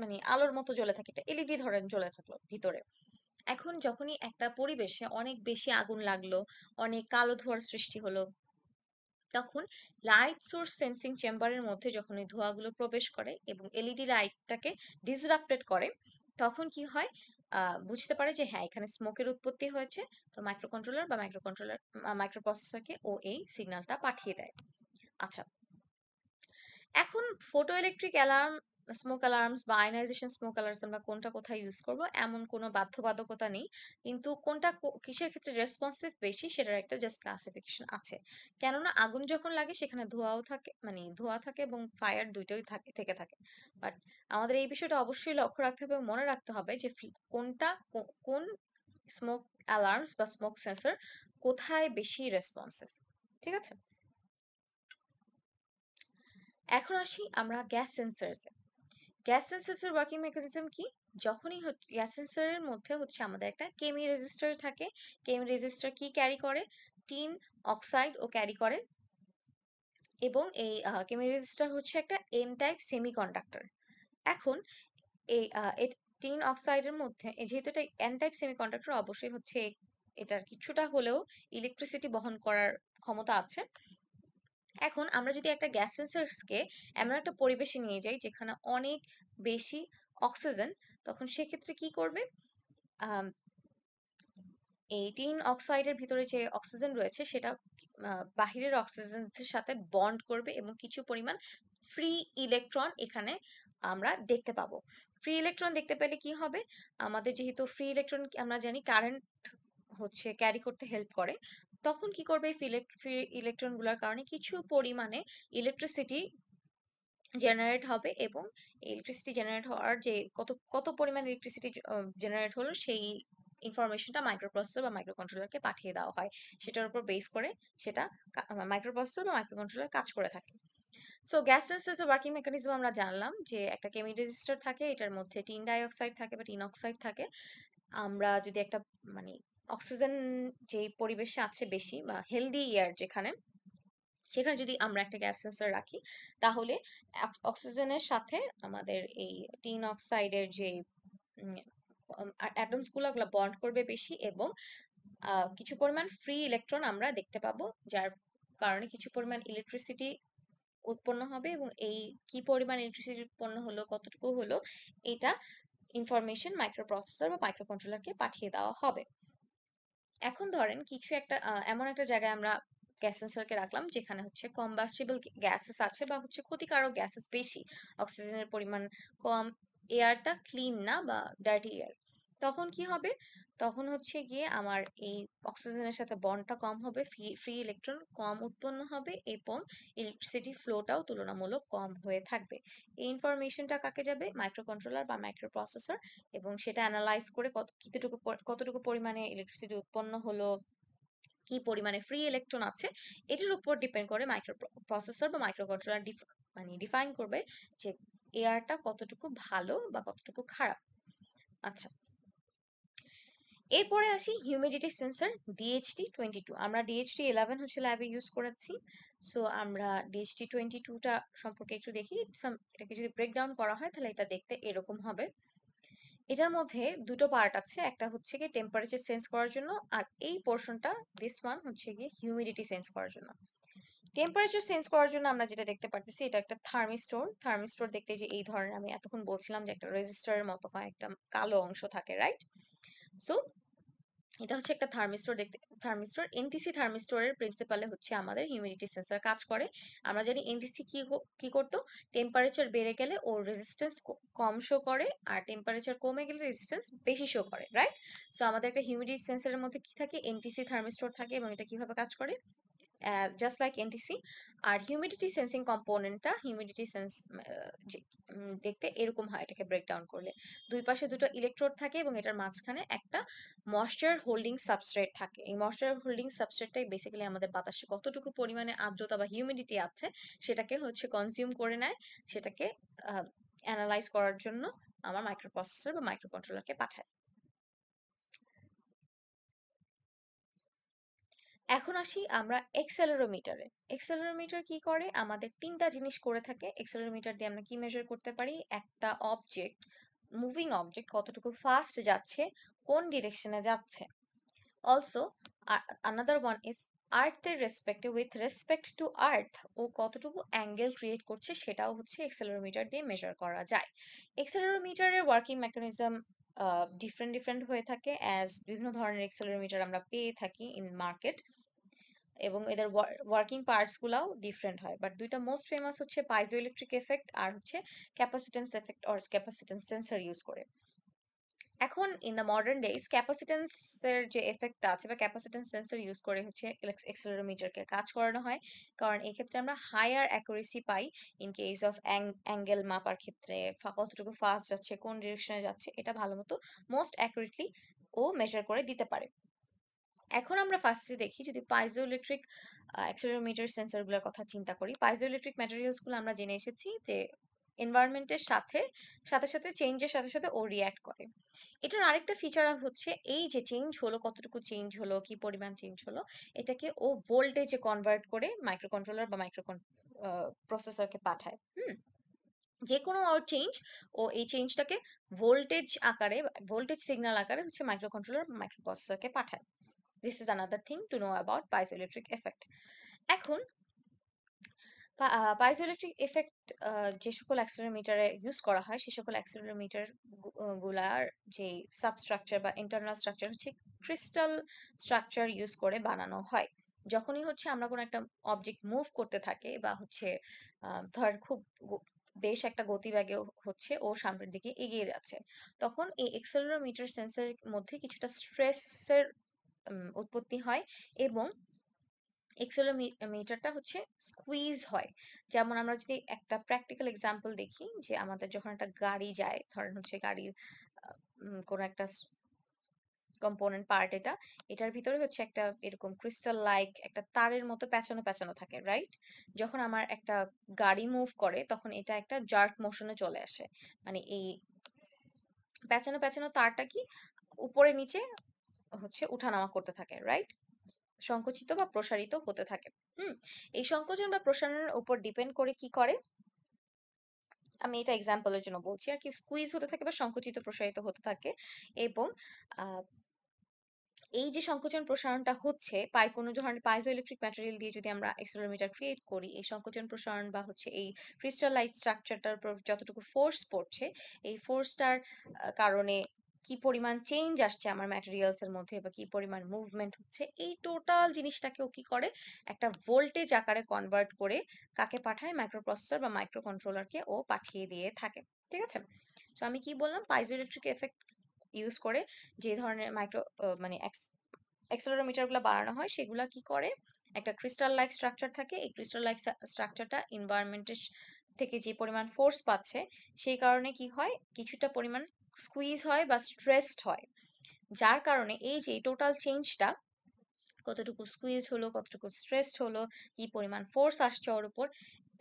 মানে আলোর মতো জ্বলে থাকে, একটা এলইডি ধরেন জ্বলে থাকলো ভিতরে। এখন যখনই একটা পরিবেশে অনেক বেশি আগুন লাগলো, অনেক কালো ধোঁয়ার সৃষ্টি হলো, তখন লাইট সোর্স সেন্সিং চেম্বারের মধ্যে যখন ওই ধোঁয়াগুলো প্রবেশ করে এবং এলইডি লাইটটাকে ডিসরাপ্টেড করে, তখন কি হয়, বুঝতে পারে যে হ্যাঁ এখানে স্মোকের উৎপত্তি হয়েছে। তো মাইক্রোপ্রসেসরকে ও এই সিগন্যালটা পাঠিয়ে দেয়। আচ্ছা, এখন photo electric alarm smoke alarms বা আয়নাইজেশন স্মোক অ্যালার্মস আমরা কোনটা কোথায় ইউজ করব এমন কোনো বাধ্যবাধকতা নেই, কিন্তু কোনটা কিসের ক্ষেত্রে রেসপন্সিভ বেশি সেটার একটা জাস্ট ক্লাসিফিকেশন আছে। কেননা আগুন যখন লাগে সেখানে ধোঁয়াও থাকে, মানে ধোঁয়া থাকে এবং ফায়ার দুইটাই থাকে থেকে থাকে। বাট আমাদের এই বিষয়টা অবশ্যই লক্ষ্য রাখতে হবে এবং মনে রাখতে হবে যে কোনটা কোন স্মোক অ্যালার্মস বা স্মোক সেন্সর কোথায় বেশি রেসপন্সিভ। ঠিক আছে, এখন আসি আমরা গ্যাস সেন্সরসে। গ্যাস সেন্সরের ওয়ার্কিং মেকানিজম কি, যখনই গ্যাস সেন্সরের মধ্যে হচ্ছে আমাদের একটা কেমি রেজিস্টার থাকে। কেমি রেজিস্টার কি ক্যারি করে, টিন অক্সাইড ও ক্যারি করে, এবং এই কেমি রেজিস্টার হচ্ছে একটা এন টাইপ সেমিকন্ডাক্টর। এখন এই টিন অক্সাইডের মধ্যে যেহেতু এটা এন টাইপ সেমিকন্ডাক্টর, অবশ্যই হচ্ছে এটার কিছুটা হলেও ইলেকট্রিসিটি বহন করার ক্ষমতা আছে। এখন আমরা যদি একটা গ্যাস সেন্সরকে এমন একটা পরিবেশে নিয়ে যাই যেখানে অনেক বেশি অক্সিজেন, তখন সেক্ষেত্রে কি করবে, আম, এই টিন অক্সাইডের ভিতরে যে অক্সিজেন রয়েছে সেটা বাহিরের অক্সিজেনের সাথে বন্ড করবে এবং কিছু পরিমাণ ফ্রি ইলেকট্রন এখানে আমরা দেখতে পাবো। ফ্রি ইলেকট্রন দেখতে পেলে কি হবে, আমাদের যেহেতু ফ্রি ইলেকট্রন আমরা জানি কারেন্ট হচ্ছে ক্যারি করতে হেল্প করে, তখন কি করবে, ফ্রি ইলেকট্রন গুলোর কারণে কিছু পরিমাণে ইলেকট্রিসিটি জেনারেট হবে, এবং ইলেকট্রিসিটি জেনারেট হওয়ার যে কত কত পরিমাণ ইলেকট্রিসিটি জেনারেট হলো সেই ইনফরমেশনটা মাইক্রোপ্রসেসর বা মাইক্রোকন্ট্রোলারকে পাঠিয়ে দেওয়া হয়। সেটার উপর বেস করে সেটা মাইক্রোপ্রসেসর বা মাইক্রোকন্ট্রোলার কাজ করে থাকে। সো গ্যাস সেন্সরের ওয়ার্কিং মেকানিজম আমরা জানলাম যে একটা কেমি রেজিস্টার থাকে, এটার মধ্যে টিন ডাইঅক্সাইড থাকে বা টিন অক্সাইড থাকে। আমরা যদি একটা মানে অক্সিজেন যে পরিবেশে আছে বেশি বা হেলদি এয়ার যেখানে, সেখানে যদি আমরা একটা গ্যাস সেন্সর রাখি, তাহলে অক্সিজেনের সাথে আমাদের এই টিন অক্সাইডের যে অ্যাটমস গুলো ওগুলো বন্ড করবে বেশি, এবং কিছু পরিমাণ ফ্রি ইলেকট্রন আমরা দেখতে পাবো, যার কারণে কিছু পরিমাণ ইলেকট্রিসিটি উৎপন্ন হবে, এবং এই কি পরিমাণ ইলেকট্রিসিটি উৎপন্ন হলো, কতটুকু হলো, এটা ইনফরমেশন মাইক্রোপ্রসেসর বা মাইক্রোকন্ট্রোলারকে পাঠিয়ে দেওয়া হবে। এখন ধরেন কিছু একটা এমন একটা জায়গায় আমরা গ্যাস সেন্সরকে রাখলাম যেখানে হচ্ছে কম্বাস্টিবল গ্যাসেস আছে, বা হচ্ছে ক্ষতিকারক গ্যাসেস বেশি, অক্সিজেনের পরিমাণ কম, এয়ারটা ক্লিন না বা ডার্টি এয়ার। তখন কি হবে? তখন হচ্ছে গিয়ে আমার এই অক্সিজেনের সাথে বন্ডটা কম হবে, ফ্রি ইলেকট্রন কম উৎপন্ন হবে, এবং ইলেকট্রিসিটি ফ্লোটাও তুলনামূলক কম হয়ে থাকবে। এই ইনফরমেশনটা কাকে যাবে? মাইক্রোকন্ট্রোলার বা মাইক্রোপ্রসেসর, এবং সেটা অ্যানালাইজ করে কতটুকু পরিমাণে ইলেকট্রিসিটি উৎপন্ন হলো, কি পরিমাণে ফ্রি ইলেকট্রন আছে, এটার উপর ডিপেন্ড করে মাইক্রো প্রসেসর বা মাইক্রো কন্ট্রোলার মানে ডিফাইন করবে যে এয়ারটা কতটুকু ভালো বা কতটুকু খারাপ। আচ্ছা, এরপরে আসি হিউমিডিটি সেন্সর DHT-22। আমরা DHT-11 হচ্ছে ল্যাবে ইউজ করেছি। সো আমরা DHT-22টা সম্পর্কে একটু দেখি। এটাকে যদি ব্রেকডাউন করা হয় তাহলে এটা দেখতে এরকম হবে। এটার মধ্যে দুটো পার্ট আছে, একটা হচ্ছে গিয়ে টেম্পারেচার সেন্স করার জন্য, আর এই পোর্শনটা, দিস ওয়ান হচ্ছে গিয়ে হিউমিডিটি সেন্স করার জন্য। টেম্পারেচার সেন্স করার জন্য আমরা যেটা দেখতে পারতেছি, এটা একটা থার্মিস্টর। থার্মিস্টর দেখতে যে এই ধরনের, আমি এতক্ষণ বলছিলাম যে একটা রেজিস্টারের মতো হয়, একটা কালো অংশ থাকে, রাইট? সো এটা হচ্ছে একটা থার্মিস্টর দেখতে। থার্মিস্টর, এনটিসি থার্মিস্টরের প্রিন্সিপালে হচ্ছে আমাদের হিউমিডিটি সেন্সর কাজ করে। আমরা জানি এনটিসি কি করতো, টেম্পারেচার বেড়ে গেলে ওর রেজিস্ট্যান্স কম শো করে, আর টেম্পারেচার কমে গেলে রেজিস্ট্যান্স বেশি শো করে, রাইট? সো আমাদের একটা হিউমিডিটি সেন্সরের মধ্যে কি থাকে? এনটিসি থার্মিস্টর থাকে, এবং এটা কিভাবে কাজ করে? Just like NTC. আর হিউমিডিটি সেন্সিং কম্পোনেন্টটা, হিউমিডিটি সেন্স দেখতে এরকম হয় এটাকে ব্রেকডাউন করলে। দুই পাশে দুটো ইলেকট্রোড থাকে, এবং এটার মাঝখানে একটা ময়েশ্চার হোল্ডিং সাবস্ট্রেট থাকে। এই ময়েশ্চার হোল্ডিং সাবস্ট্রেটটাই বেসিক্যালি আমাদের বাতাসে কতটুকু পরিমাণে আর্দ্রতা বা হিউমিডিটি আছে সেটাকে হচ্ছে কনজিউম করে নেয়, সেটাকে অ্যানালাইজ করার জন্য আমার মাইক্রোপ্রসেসর বা মাইক্রোকন্ট্রোলারকে পাঠায়। এখন আসি আমরা এক্সেলেরোমিটারে। এক্সেলেরোমিটার কি করে? আমাদের তিনটা জিনিস করে থাকে। এক্সেলেরোমিটার দিয়ে আমরা কি মেজার করতে পারি? একটা অবজেক্ট, মুভিং অবজেক্ট কতটুকু ফাস্ট যাচ্ছে, কোন ডিরেকশনে যাচ্ছে। অলসো আনাদার ওয়ান ইজ আর্থের রেসপেক্টে, উইথ রেসপেক্ট টু আর্থ ও কতটুকু অ্যাঙ্গেল ক্রিয়েট করছে, সেটাও হচ্ছে এক্সেলেরোমিটার দিয়ে মেজার করা যায়। এক্সেলেরোমিটারের ওয়ার্কিং মেকানিজম ডিফারেন্ট ডিফারেন্ট হয়ে থাকে, অ্যাজ বিভিন্ন ধরনের এক্সেলেরোমিটার আমরা পেয়ে থাকি ইন মার্কেট, এবং এদের ওয়ার্কিং পার্টস গুলাও ডিফারেন্ট হয়। বাট দুইটা মোস্ট ফেমাস হচ্ছে পাইজো ইলেকট্রিক এফেক্ট আর হচ্ছে capacitance effect or capacitance sensor use করে। এখন ইন দ্য মডার্ন ডেজ ক্যাপাসিট্যান্সের যে এফেক্টটা আছে বা ক্যাপাসিট্যান্স সেন্সর ইউজ করে হচ্ছে এক্সেলেরোমিটারকে কাজ করানো হয়, কারণ এই ক্ষেত্রে আমরা হায়ার অ্যাকুরেসি পাই ইন কেস অফ অ্যাঙ্গেল মাপার ক্ষেত্রে, কতটুকু ফাস্ট যাচ্ছে, কোন ডিরেকশনে যাচ্ছে, এটা ভালো মতো মোস্ট অ্যাকুরেটলি ও মেজার করে দিতে পারে। এখন আমরা ফার্স্টে দেখি, যদি পাইজোইলেকট্রিক অ্যাক্সেলেরোমিটার সেন্সরগুলোর কথা চিন্তা করি, পাইজোইলেকট্রিক ম্যাটেরিয়ালস গুলো আমরা জেনে এসেছি যে এনভায়রনমেন্টের সাথে সাথে সাথে চেঞ্জের সাথে সাথে ও রিয়্যাক্ট করে। এটার আরেকটা ফিচার হচ্ছে এই যে চেঞ্জ হলো, কতটুকু চেঞ্জ হলো, কি পরিমাণ চেঞ্জ হলো, এটাকে ও ভোল্টেজে কনভার্ট করে মাইক্রো কন্ট্রোলার বা মাইক্রো প্রসেসরকে পাঠায়। যে কোনো ওর চেঞ্জ, ও এই চেঞ্জটাকে ভোল্টেজ আকারে, ভোল্টেজ সিগন্যাল আকারে হচ্ছে মাইক্রো কন্ট্রোলার মাইক্রো প্রসেসরকে পাঠায়। This is another thing to know about piezoelectric effect. এখন পাইজোইলেকট্রিক এফেক্ট যে সকল অ্যাক্সেলেরোমিটারে ইউজ করা হয়, সে সকল অ্যাক্সেলেরোমিটার গুলার যে সাবস্ট্রাকচার বা ইন্টারনাল স্ট্রাকচার হচ্ছে ক্রিস্টাল স্ট্রাকচার ইউজ করে বানানো হয়। যখনই হচ্ছে আমরা কোনো একটা অবজেক্ট মুভ করতে থাকে, বা হচ্ছে ধরেন খুব বেশ একটা গতিবেগে হচ্ছে ও সামনের দিকে এগিয়ে যাচ্ছে, তখন এই অ্যাক্সেলেরোমিটার সেন্সরের মধ্যে কিছুটা স্ট্রেসের উৎপত্তি হয়, এবং এক্সেলেরোমিটারটা হচ্ছে স্কুইজ হয়। যেমন আমরা যদি একটা প্র্যাকটিক্যাল এক্সাম্পল দেখি, যে আমাদের যখন একটা গাড়ি যায়, ধরেন হচ্ছে গাড়ির কোনো একটা কম্পোনেন্ট পার্ট, এটার ভিতরে হচ্ছে একটা এরকম ক্রিস্টাল লাইক একটা তারের মতো প্যাঁচানো প্যাঁচানো থাকে, রাইট? যখন আমার একটা গাড়ি মুভ করে তখন এটা একটা জার্ক মোশনে চলে আসে, মানে এই প্যাঁচানো প্যাঁচানো তারটা কি উপরে নিচে হচ্ছে উঠানামা করতে থাকে, রাইট? সংকুচিত বা প্রসারিত হতে থাকে। এই সংকোচন বা প্রসারণের উপর ডিপেন্ড করে কি করে, আমি এটা এক্সাম্পলের জন্য বলছি আর কি, স্কুইজ হতে থাকে বা সংকুচিত প্রসারিত হতে থাকে। এবং আহ, এই যে সংকোচন প্রসারণটা হচ্ছে কোনো ধরনের পাইজো ইলেকট্রিক ম্যাটেরিয়াল দিয়ে যদি আমরা অ্যাক্সেলেরোমিটার ক্রিয়েট করি, এই সংকোচন প্রসারণ বা হচ্ছে এই ক্রিস্টালাইট স্ট্রাকচারটার উপর যতটুকু ফোর্স পড়ছে, এই ফোর্সটার কারণে কি পরিমাণ চেঞ্জ আসছে আমার ম্যাটেরিয়ালস এর মধ্যে বা কি পরিমাণ মুভমেন্ট হচ্ছে, এই টোটাল জিনিসটাকেও কি করে একটা ভোল্টেজ আকারে কনভার্ট করে কাকে পাঠায়, মাইক্রোপ্রসেসর বা মাইক্রো কন্ট্রোলারকে ও পাঠিয়ে দিয়ে থাকে। ঠিক আছে, তো আমি কি বললাম, পাইজো ইলেকট্রিক এফেক্ট ইউজ করে যে ধরনের মানে অ্যাক্সেলেরোমিটার গুলো বানানো হয়, সেগুলা কি করে, একটা ক্রিস্টাল লাইক স্ট্রাকচার থাকে, এই ক্রিস্টাল লাইক স্ট্রাকচারটা এনভায়রনমেন্টের থেকে যে পরিমাণ ফোর্স পাচ্ছে, সেই কারণে কি হয়, কিছুটা পরিমাণ স্কুইজ হয় বা স্ট্রেসড হয়, যার কারণে এই যে টোটাল চেঞ্জটা, কতটুকু স্কুইজ হলো, কতটুকু স্ট্রেসড হলো, কি পরিমাণ ফোর্স আসছে ওর উপর,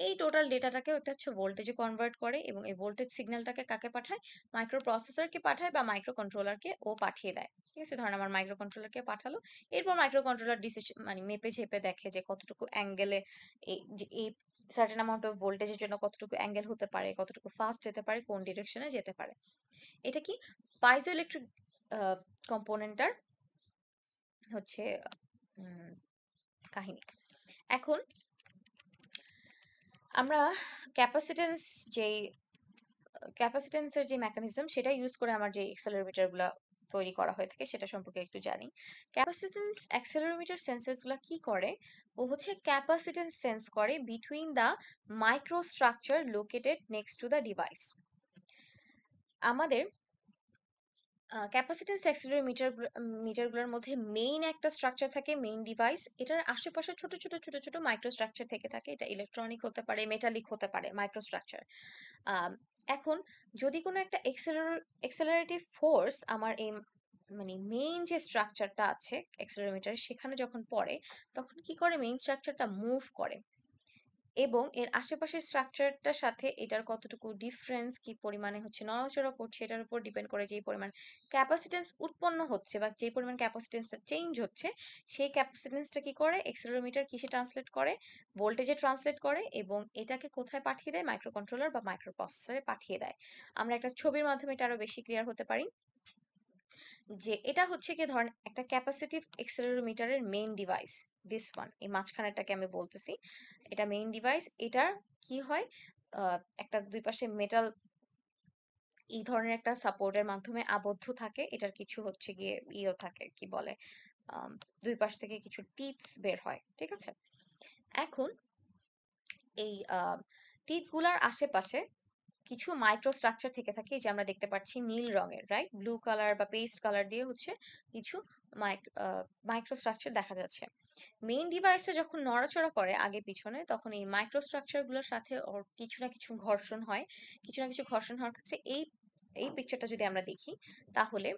এই টোটাল ডেটাটাকে একটা হচ্ছে ভোল্টেজে কনভার্ট করে, এবং এই ভোল্টেজ সিগন্যালটাকে কাকে পাঠায়, মাইক্রো প্রসেসরকে পাঠায় বা মাইক্রো কন্ট্রোলারকে ও পাঠিয়ে দেয়। ঠিক আছে, ধরেন আমার মাইক্রো কন্ট্রোলারকে পাঠালো, এরপর মাইক্রো কন্ট্রোলার ডিসিশন মানে মেপে ঝেপে দেখে যে কতটুকু অ্যাঙ্গেলে এই সার্টেন অ্যামাউন্ট অফ ভোল্টেজের জন্য কতটুকু অ্যাঙ্গেল হতে পারে, কতটুকু ফাস্ট যেতে পারে, কোন ডিরেকশনে যেতে পারে। এটা কি পাইজো ইলেকট্রিক কম্পোনেন্টার হচ্ছে উম, কাহিনী। এখন আমরা ক্যাপাসিটেন্স যেই ক্যাপাসিটেন্সের যে মেকানিজম সেটা ইউজ করে আমার যে অ্যাক্সেলেরোমিটার গুলা তৈরি করা হয়ে থাকে সেটা সম্পর্কে একটু জানি। ক্যাপাসিটেন্স অ্যাক্সেলেরোমিটার সেন্সরস গুলা কি করে, ও হচ্ছে ক্যাপাসিটেন্স সেন্স করে between the micro structure located next to the device. আমাদের ক্যাপাসিট্যান্স অ্যাক্সেলেরোমিটার মিটারগুলোর মধ্যে মেইন একটা স্ট্রাকচার থাকে, মেইন ডিভাইস, এটার আশেপাশে ছোট ছোট ছোট ছোট মাইক্রো স্ট্রাকচার থেকে থাকে, এটা ইলেকট্রনিক হতে পারে, মেটালিক হতে পারে মাইক্রো স্ট্রাকচার। এখন যদি কোনো একটা এক্সেলারেটিভ ফোর্স আমার এই মানে মেইন যে স্ট্রাকচারটা আছে অ্যাক্সেলেরোমিটার সেখানে যখন পড়ে, তখন কি করে, মেইন স্ট্রাকচারটা মুভ করে, এবং এর আশেপাশের স্ট্রাকচারটার সাথে এটার কতটুকু ডিফারেন্স, কি পরিমাণে হচ্ছে নড়াচড়া করছে, এটার উপর ডিপেন্ড করে যে পরিমাণ ক্যাপাসিটেন্স উৎপন্ন হচ্ছে বা যে পরিমাণ ক্যাপাসিটেন্সটা চেঞ্জ হচ্ছে, সেই ক্যাপাসিটেন্সটা কি করে, অ্যাক্সেলেরোমিটার কিসে ট্রান্সলেট করে, ভোল্টেজে ট্রান্সলেট করে, এবং এটাকে কোথায় পাঠিয়ে দেয়, মাইক্রো কন্ট্রোলার বা মাইক্রো প্রসেসরে পাঠিয়ে দেয়। আমরা একটা ছবির মাধ্যমে এটা আরো বেশি ক্লিয়ার হতে পারি, যে এটা হচ্ছে কি, ধরেন একটা ক্যাপাসিটিভ অ্যাক্সেলেরোমিটারের মেইন ডিভাইস, দিস ওয়ান, এই মাঝখানেরটাকে আমি বলতেছি, এটা মেইন ডিভাইস। এটার কি হয়, একটা দুই পাশে মেটাল এই ধরনের একটা সাপোর্টের মাধ্যমে আবদ্ধ থাকে, এটার কিছু হচ্ছে গিয়ে ইয়েও থাকে, কি বলে, আম, দুই পাশ থেকে কিছু টিথস বের হয়। ঠিক আছে, এখন এই টিথ গুলার আশেপাশে কিছু মাইক্রো স্ট্রাকচার থেকে থাকে, এই যে আমরা দেখতে পাচ্ছি নীল রঙের, রাইট, ব্লু কালার বা পেস্ট কালার দিয়ে হচ্ছে কিছু মাইক্রো স্ট্রাকচার দেখা যাচ্ছে। মেইন ডিভাইসে যখন নড়াচড়া করে আগে পিছনে, তখন এই মাইক্রো স্ট্রাকচার গুলোর সাথে ওর কিছু না কিছু ঘর্ষণ হয়, কিছু না কিছু ঘর্ষণ হওয়ার ক্ষেত্রে এই এই পিকচারটা যদি আমরা দেখি, তাহলে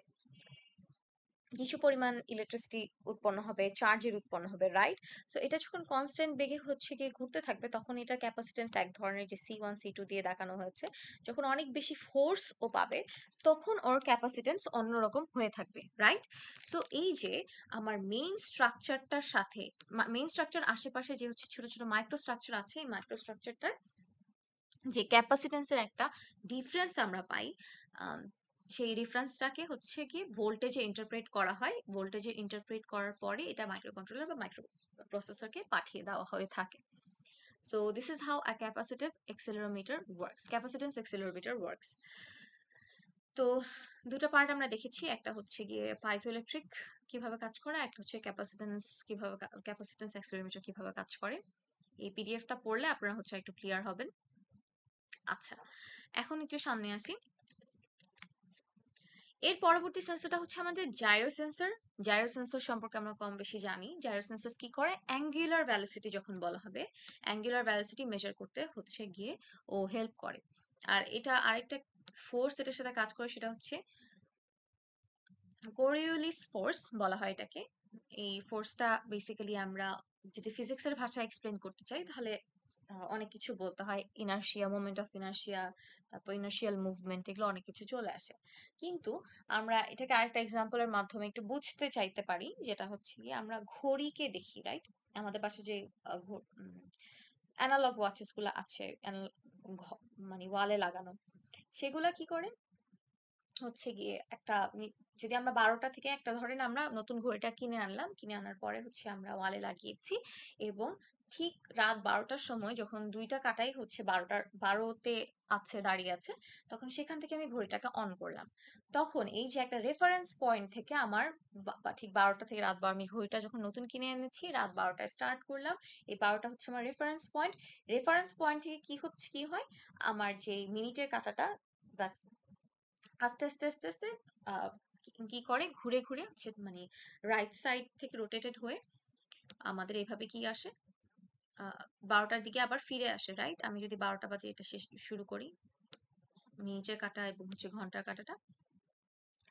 কিছু পরিমাণ ইলেকট্রিসিটি উৎপন্ন হবে, চার্জের উৎপন্ন হবে, রাইট। সো এটা যখন কনস্ট্যান্ট বেগে হচ্ছে গিয়ে ঘুরতে থাকবে, তখন এটা ক্যাপাসিটেন্স এক ধরনের, যে C1 C2 দিয়ে দেখানো হয়েছে, যখন অনেক বেশি ফোর্স ও পাবে, তখন ওর ক্যাপাসিটেন্স অন্যরকম হয়ে থাকবে, রাইট। সো এই যে আমার মেইন স্ট্রাকচারটার সাথে, মেইন স্ট্রাকচার আশেপাশে যে হচ্ছে ছোট ছোট মাইক্রো স্ট্রাকচার আছে, এই মাইক্রো স্ট্রাকচারটার যে ক্যাপাসিটেন্সের একটা ডিফারেন্স আমরা পাই, আম, সেই ডিফারেন্সটাকে হচ্ছে কি ভোল্টেজে ইন্টারপ্রেট করা হয়, ভোল্টেজে ইন্টারপ্রেট করার পরে এটা মাইক্রো কন্ট্রোলার বা মাইক্রো প্রসেসরকে পাঠিয়ে দেওয়া হয়ে থাকে। So this is how a capacitive accelerometer works. Capacitance accelerometer works. তো দুটো পার্ট আমরা দেখেছি, একটা হচ্ছে গিয়ে পাইজোইলেকট্রিক কিভাবে কাজ করে, একটা হচ্ছে ক্যাপাসিটেন্স কিভাবে, ক্যাপাসিটেন্স অ্যাক্সেলেরোমিটার কিভাবে কাজ করে। এই পিডিএফটা পড়লে আপনারা হচ্ছে একটু ক্লিয়ার হবেন। আচ্ছা, এখন একটু সামনে আসি। এর পরবর্তী সেন্সরটা হচ্ছে আমাদের জাইরো সেন্সর। জাইরো সেন্সর সম্পর্কে আমরা কম বেশি জানি। জাইরো সেন্সর কি করে, অ্যাঙ্গুলার ভ্যালোসিটি যখন বলা হবে, অ্যাঙ্গুলার ভ্যালোসিটি মেজার করতে হচ্ছে গিয়ে ও হেল্প করে। আর এটা আরেকটা ফোর্স এটার সাথে কাজ করে, সেটা হচ্ছে কোরিওলিস ফোর্স বলা হয় এটাকে। এই ফোর্সটা বেসিক্যালি আমরা যদি ফিজিক্সের ভাষায় এক্সপ্লেন করতে চাই, তাহলে অনেক কিছু বলতে হয়, ইনার্শিয়া, মোমেন্ট অফ ইনার্শিয়া, তারপর ইনার্শিয়াল মুভমেন্ট, এগুলো অনেক কিছু চলে আসে। কিন্তু আমরা এটাকে আরেকটা এক্সাম্পলের মাধ্যমে একটু বুঝতে চাইতে পারি, যেটা হচ্ছে কি আমরা ঘড়িকে দেখি, রাইট? আমাদের পাশে যে অ্যানালগ ওয়াচেস গুলো আছে, মানে ওয়ালে লাগানো, সেগুলা কি করে হচ্ছে গিয়ে একটা যদি আমরা 12টা থেকে একটা, ধরেন আমরা নতুন ঘড়িটা কিনে আনলাম, কিনে আনার পরে হচ্ছে আমরা ওয়ালে লাগিয়েছি, এবং ঠিক রাত 12টার সময় যখন দুইটা কাটাই হচ্ছে 12তে আছে, দাঁড়িয়ে আছে, তখন সেখান থেকে আমি ঘড়িটাকে অন করলাম। তখন এই যে একটা রেফারেন্স পয়েন্ট থেকে আমার ঠিক 12টা থেকে রাত 12, আমি ঘড়িটা যখন নতুন কিনে এনেছি রাত 12টায় স্টার্ট করলাম, এই 12টা হচ্ছে আমার রেফারেন্স পয়েন্ট। রেফারেন্স পয়েন্ট থেকে কি হয়, আমার যে মিনিটের কাঁটাটা, ব্যাস আস্তে আস্তে আস্তে আস্তে আহ, কি করে ঘুরে ঘুরে হচ্ছে, মানে রাইট সাইড থেকে রোটেটেড হয়ে আমাদের এভাবে কি আসে, 12টার দিকে আবার ফিরে আসে, রাইট? আমি যদি 12টা বাজে এটা শুরু করি, মিনিটের কাঁটা এবং হচ্ছে ঘন্টার কাঁটাটা,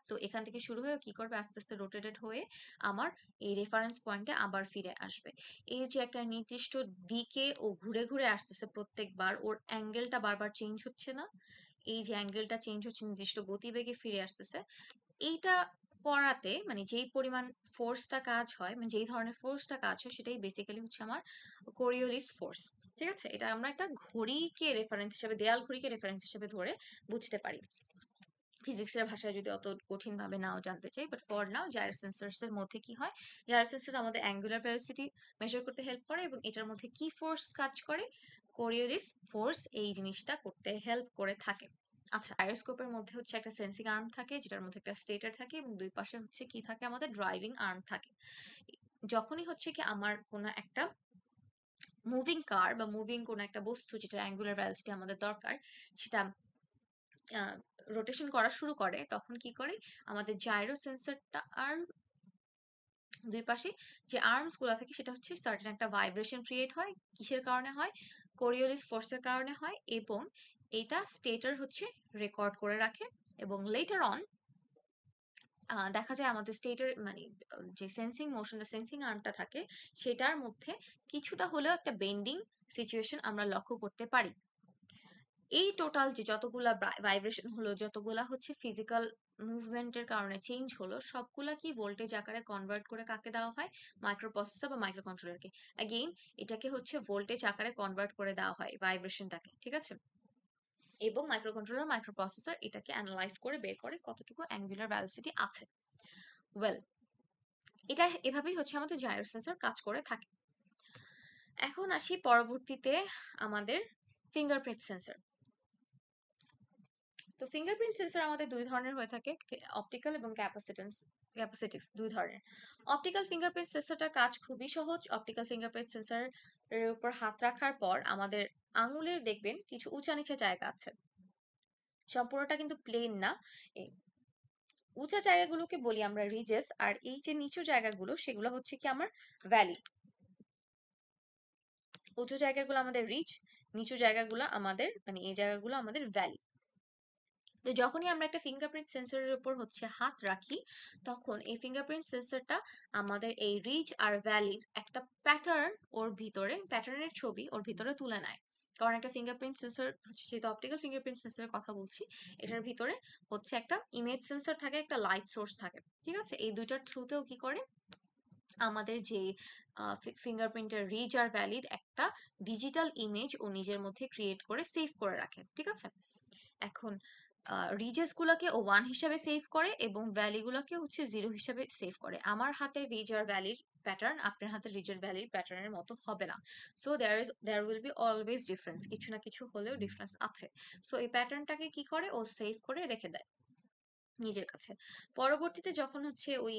তো এখান থেকে শুরু হয়ে কি করবে, আস্তে আস্তে রোটেটেড হয়ে আমার এই রেফারেন্স পয়েন্টে আবার ফিরে আসবে। এই যে একটা নির্দিষ্ট দিকে ও ঘুরে ঘুরে আসতেছে প্রত্যেকবার, ওর অ্যাঙ্গেলটা বারবার চেঞ্জ হচ্ছে না, এই যে অ্যাঙ্গেলটা চেঞ্জ হচ্ছে, নির্দিষ্ট গতিবেগে ফিরে আসতেছে, এইটা করাতে মানে যেই পরিমাণ ফোর্সটা কাজ হয়, মানে যেই ধরনের ফোর্সটা কাজ হয়, সেটাই বেসিক্যালি হচ্ছে আমার কোরিওলিস ফোর্স। ঠিক আছে, এটা আমরা একটা ঘড়িকে রেফারেন্স হিসেবে, দেয়াল ঘড়িকে রেফারেন্স হিসেবে ধরে বুঝতে পারি, ফিজিক্সের ভাষায় যদি অত কঠিন ভাবে নাও জানতে চাই। But for now, gyro sensors এর মধ্যে কি হয়, জাইরো সেন্সর আমাদের অ্যাঙ্গুলার ভেলোসিটি মেজার করতে হেল্প করে, এবং এটার মধ্যে কি ফোর্স কাজ করে, কোরিওলিস ফোর্স এই জিনিসটা করতে হেল্প করে থাকে। আচ্ছা, জাইরোস্কোপের মধ্যে হচ্ছে একটা সেন্সিং আর্ম থাকে, যেটার মধ্যে একটা স্টেটর থাকে, এবং দুই পাশে হচ্ছে কি থাকে, আমাদের ড্রাইভিং আর্ম থাকে। যখনই হচ্ছে কি আমার কোনো একটা মুভিং কার বা মুভিং কোনো একটা বস্তু, যেটা অ্যাঙ্গুলার ভেলোসিটি আমাদের দরকার, সেটা রোটেশন করা শুরু করে, তখন কি করে আমাদের জাইরো সেন্সরটা আর দুই পাশে যে আর্মস গুলা থাকে, সেটা হচ্ছে সার্টেন একটা ভাইব্রেশন ক্রিয়েট হয়। কিসের কারণে হয়, কোরিওলিস ফোর্সের কারণে হয়, এবং এটা স্টেটর হচ্ছে রেকর্ড করে রাখে, এবং লেটার অন দেখা যায় আমাদের স্টেটের মানে যে সেন্সিং মোশনটা, সেন্সিং আর্মটা থাকে, সেটার মধ্যে কিছুটা হলেও একটা বেন্ডিং সিচুয়েশন আমরা লক্ষ্য করতে পারি। এই টোটাল যে যতগুলা ভাইব্রেশন হলো, যতগুলা হচ্ছে ফিজিক্যাল মুভমেন্টের কারণে চেঞ্জ হলো, সবগুলা কি ভোল্টেজ আকারে কনভার্ট করে কাকে দেওয়া হয়, মাইক্রোপ্রসেসর বা মাইক্রো কন্ট্রোলারকে। অ্যাগেইন এটাকে হচ্ছে ভোল্টেজ আকারে কনভার্ট করে দেওয়া হয় ভাইব্রেশনটাকে, ঠিক আছে? এবং মাইক্রো কন্ট্রোলার, মাইক্রো প্রসেসর এটাকে অ্যানালাইজ করে বের করে কতটুকু অ্যাঙ্গুলার ভেলোসিটি আছে। ওয়েল, এটা এভাবেই হচ্ছে আমাদের জাইরো সেন্সর কাজ করে থাকে। এখন আসি পরবর্তীতে আমাদের ফিঙ্গারপ্রিন্ট সেন্সর। তো ফিঙ্গারপ্রিন্ট সেন্সর আমাদের দুই ধরনের হয়ে থাকে, অপটিক্যাল এবং ক্যাপাসিটিভ, দুই ধরনের। অপটিক্যাল ফিঙ্গারপ্রিন্ট সেন্সরটার কাজ খুবই সহজ। অপটিক্যাল ফিঙ্গারপ্রিন্ট সেন্সরের উপর হাত রাখার পর আমাদের আঙুলের দেখবেন কিছু উঁচা নিচা জায়গা আছে, সম্পূর্ণটা কিন্তু প্লেন না। এই উঁচা জায়গাগুলোকে বলি আমরা রিজেস, আর এই যে নিচু জায়গাগুলো, সেগুলো হচ্ছে কি আমার ভ্যালি। উঁচু জায়গাগুলো আমাদের রিচ, নিচু জায়গাগুলো আমাদের মানে এই জায়গাগুলো আমাদের ভ্যালি। তো যখনই আমরা একটা ফিঙ্গারপ্রিন্ট সেন্সরের উপর হচ্ছে হাত রাখি, তখন এই ফিঙ্গারপ্রিন্ট সেন্সরটা আমাদের এই রিচ আর ভ্যালির একটা প্যাটার্ন, ওর ভিতরে প্যাটার্নের ছবি ওর ভিতরে তুলে নেয়। কারণ একটা ফিঙ্গারপ্রিন্ট সেন্সর হচ্ছে, যেহেতু অপটিক্যাল ফিঙ্গারপ্রিন্ট সেন্সরের কথা বলছি, এটার ভিতরে হচ্ছে একটা ইমেজ সেন্সর থাকে, একটা লাইট সোর্স থাকে, ঠিক আছে? এই দুইটার থ্রুতেও কি করে আমাদের যে ফিঙ্গারপ্রিন্টের রিচ আর ভ্যালির একটা ডিজিটাল ইমেজ ও নিজের মধ্যে ক্রিয়েট করে সেভ করে রাখে, ঠিক আছে? এখন রিজেস গুলাকে ও 1 হিসাবে সেভ করে, এবং ভ্যালি গুলাকে হচ্ছে 0 হিসাবে সেভ করে। আমার হাতে রিজ আর ভ্যালির প্যাটার্ন আপনার হাতে রিজ আর ভ্যালির প্যাটার্নের মতো হবে না। So there will be always difference, কিছু না কিছু হলেও ডিফারেন্স আছে। সো এই প্যাটার্নটাকে কি করে, ও সেভ করে রেখে দেয় নিজের কাছে। পরবর্তীতে যখন হচ্ছে ওই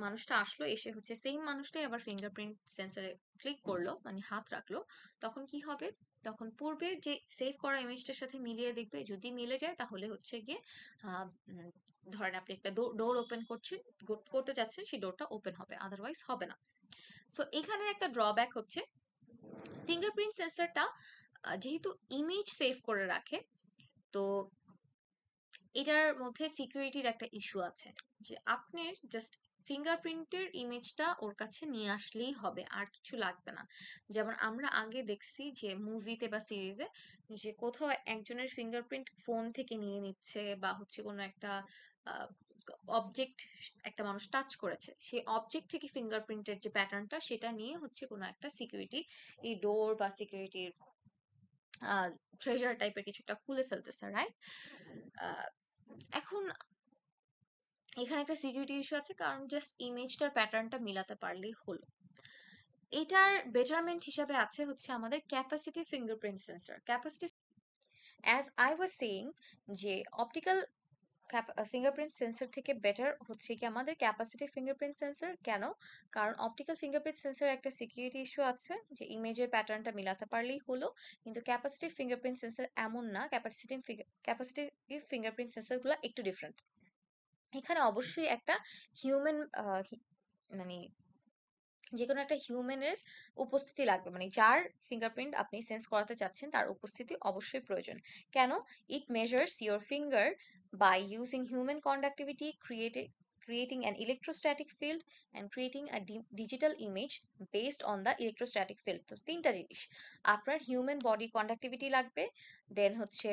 মানুষটা আসলো, এসে হচ্ছে সেম মানুষটাই আবার ফিঙ্গারপ্রিন্ট সেন্সরে ক্লিক করলো, মানে হাত রাখলো, তখন কি হবে, তখন পূর্বের যে সেভ করা ইমেজটার সাথে মিলিয়ে দেখবে, যদি মিলে যায় তাহলে হচ্ছে গিয়ে আহ, উম, ধরেন আপনি একটা ডোর ওপেন করতে চাচ্ছেন, সেই ডোরটা ওপেন হবে, আদারওয়াইজ হবে না। সো এখানে একটা ড্রব্যাক হচ্ছে, ফিঙ্গারপ্রিন্ট সেন্সরটা যেহেতু ইমেজ সেভ করে রাখে, তো এটার মধ্যে সিকিউরিটির একটা ইস্যু আছে, যে আপনার জাস্ট ফিঙ্গারপ্রিন্টের ইমেজটা ওর কাছে নিয়ে আসলেই হবে, আর কিছু লাগবে না। যেমন আমরা আগে দেখছি যে মুভিতে বা সিরিজে যে কোথাও একজনের ফিঙ্গারপ্রিন্ট ফোন থেকে নিয়ে নিচ্ছে, বা হচ্ছে কোনো একটা অবজেক্ট একটা মানুষ টাচ করেছে, সেই অবজেক্ট থেকে ফিঙ্গারপ্রিন্টের যে প্যাটার্নটা সেটা নিয়ে হচ্ছে কোনো একটা সিকিউরিটি এই ডোর বা সিকিউরিটির ট্রেজার টাইপের কিছু একটা খুলে ফেলতেছে, রাইট? এখন এখানে একটা সিকিউরিটি ইস্যু আছে, কারণ জাস্ট ইমেজটার প্যাটার্নটা মিলাতে পারলেই হলো। এটার বেটারমেন্ট হিসাবে আছে হচ্ছে আমাদের capacitive fingerprint sensor. Capacitive, as I was saying, যে অপটিক্যাল ফিঙ্গারপ্রিন্ট সেন্সর থেকে বেটার হচ্ছে কি আমাদের ক্যাপাসিটিভ ফিঙ্গারপ্রিন্ট সেন্সর। কেন? কারণ অপটিক্যাল ফিঙ্গারপ্রিন্ট সেন্সর একটা সিকিউরিটি ইস্যু আছে যে ইমেজের প্যাটার্নটা মিলাতে পারলেই হলো, কিন্তু ক্যাপাসিটিভ ফিঙ্গারপ্রিন্ট সেন্সর এমন না। ক্যাপাসিটিভ ফিঙ্গারপ্রিন্ট সেন্সরগুলো একটু ডিফারেন্ট। এখানে অবশ্যই একটা হিউম্যান মানে যে কোনো একটা হিউম্যানের উপস্থিতি লাগবে, মানে যার ফিঙ্গারপ্রিন্ট আপনি সেন্স করাতে চাচ্ছেন তার উপস্থিতি অবশ্যই প্রয়োজন। কেন? It measures your finger by using human conductivity, creating an electrostatic field and creating a digital image based on the electrostatic field. তো তিনটা জিনিস, আপনার হিউম্যান বডি কন্ডাক্টিভিটি লাগবে, দেন হচ্ছে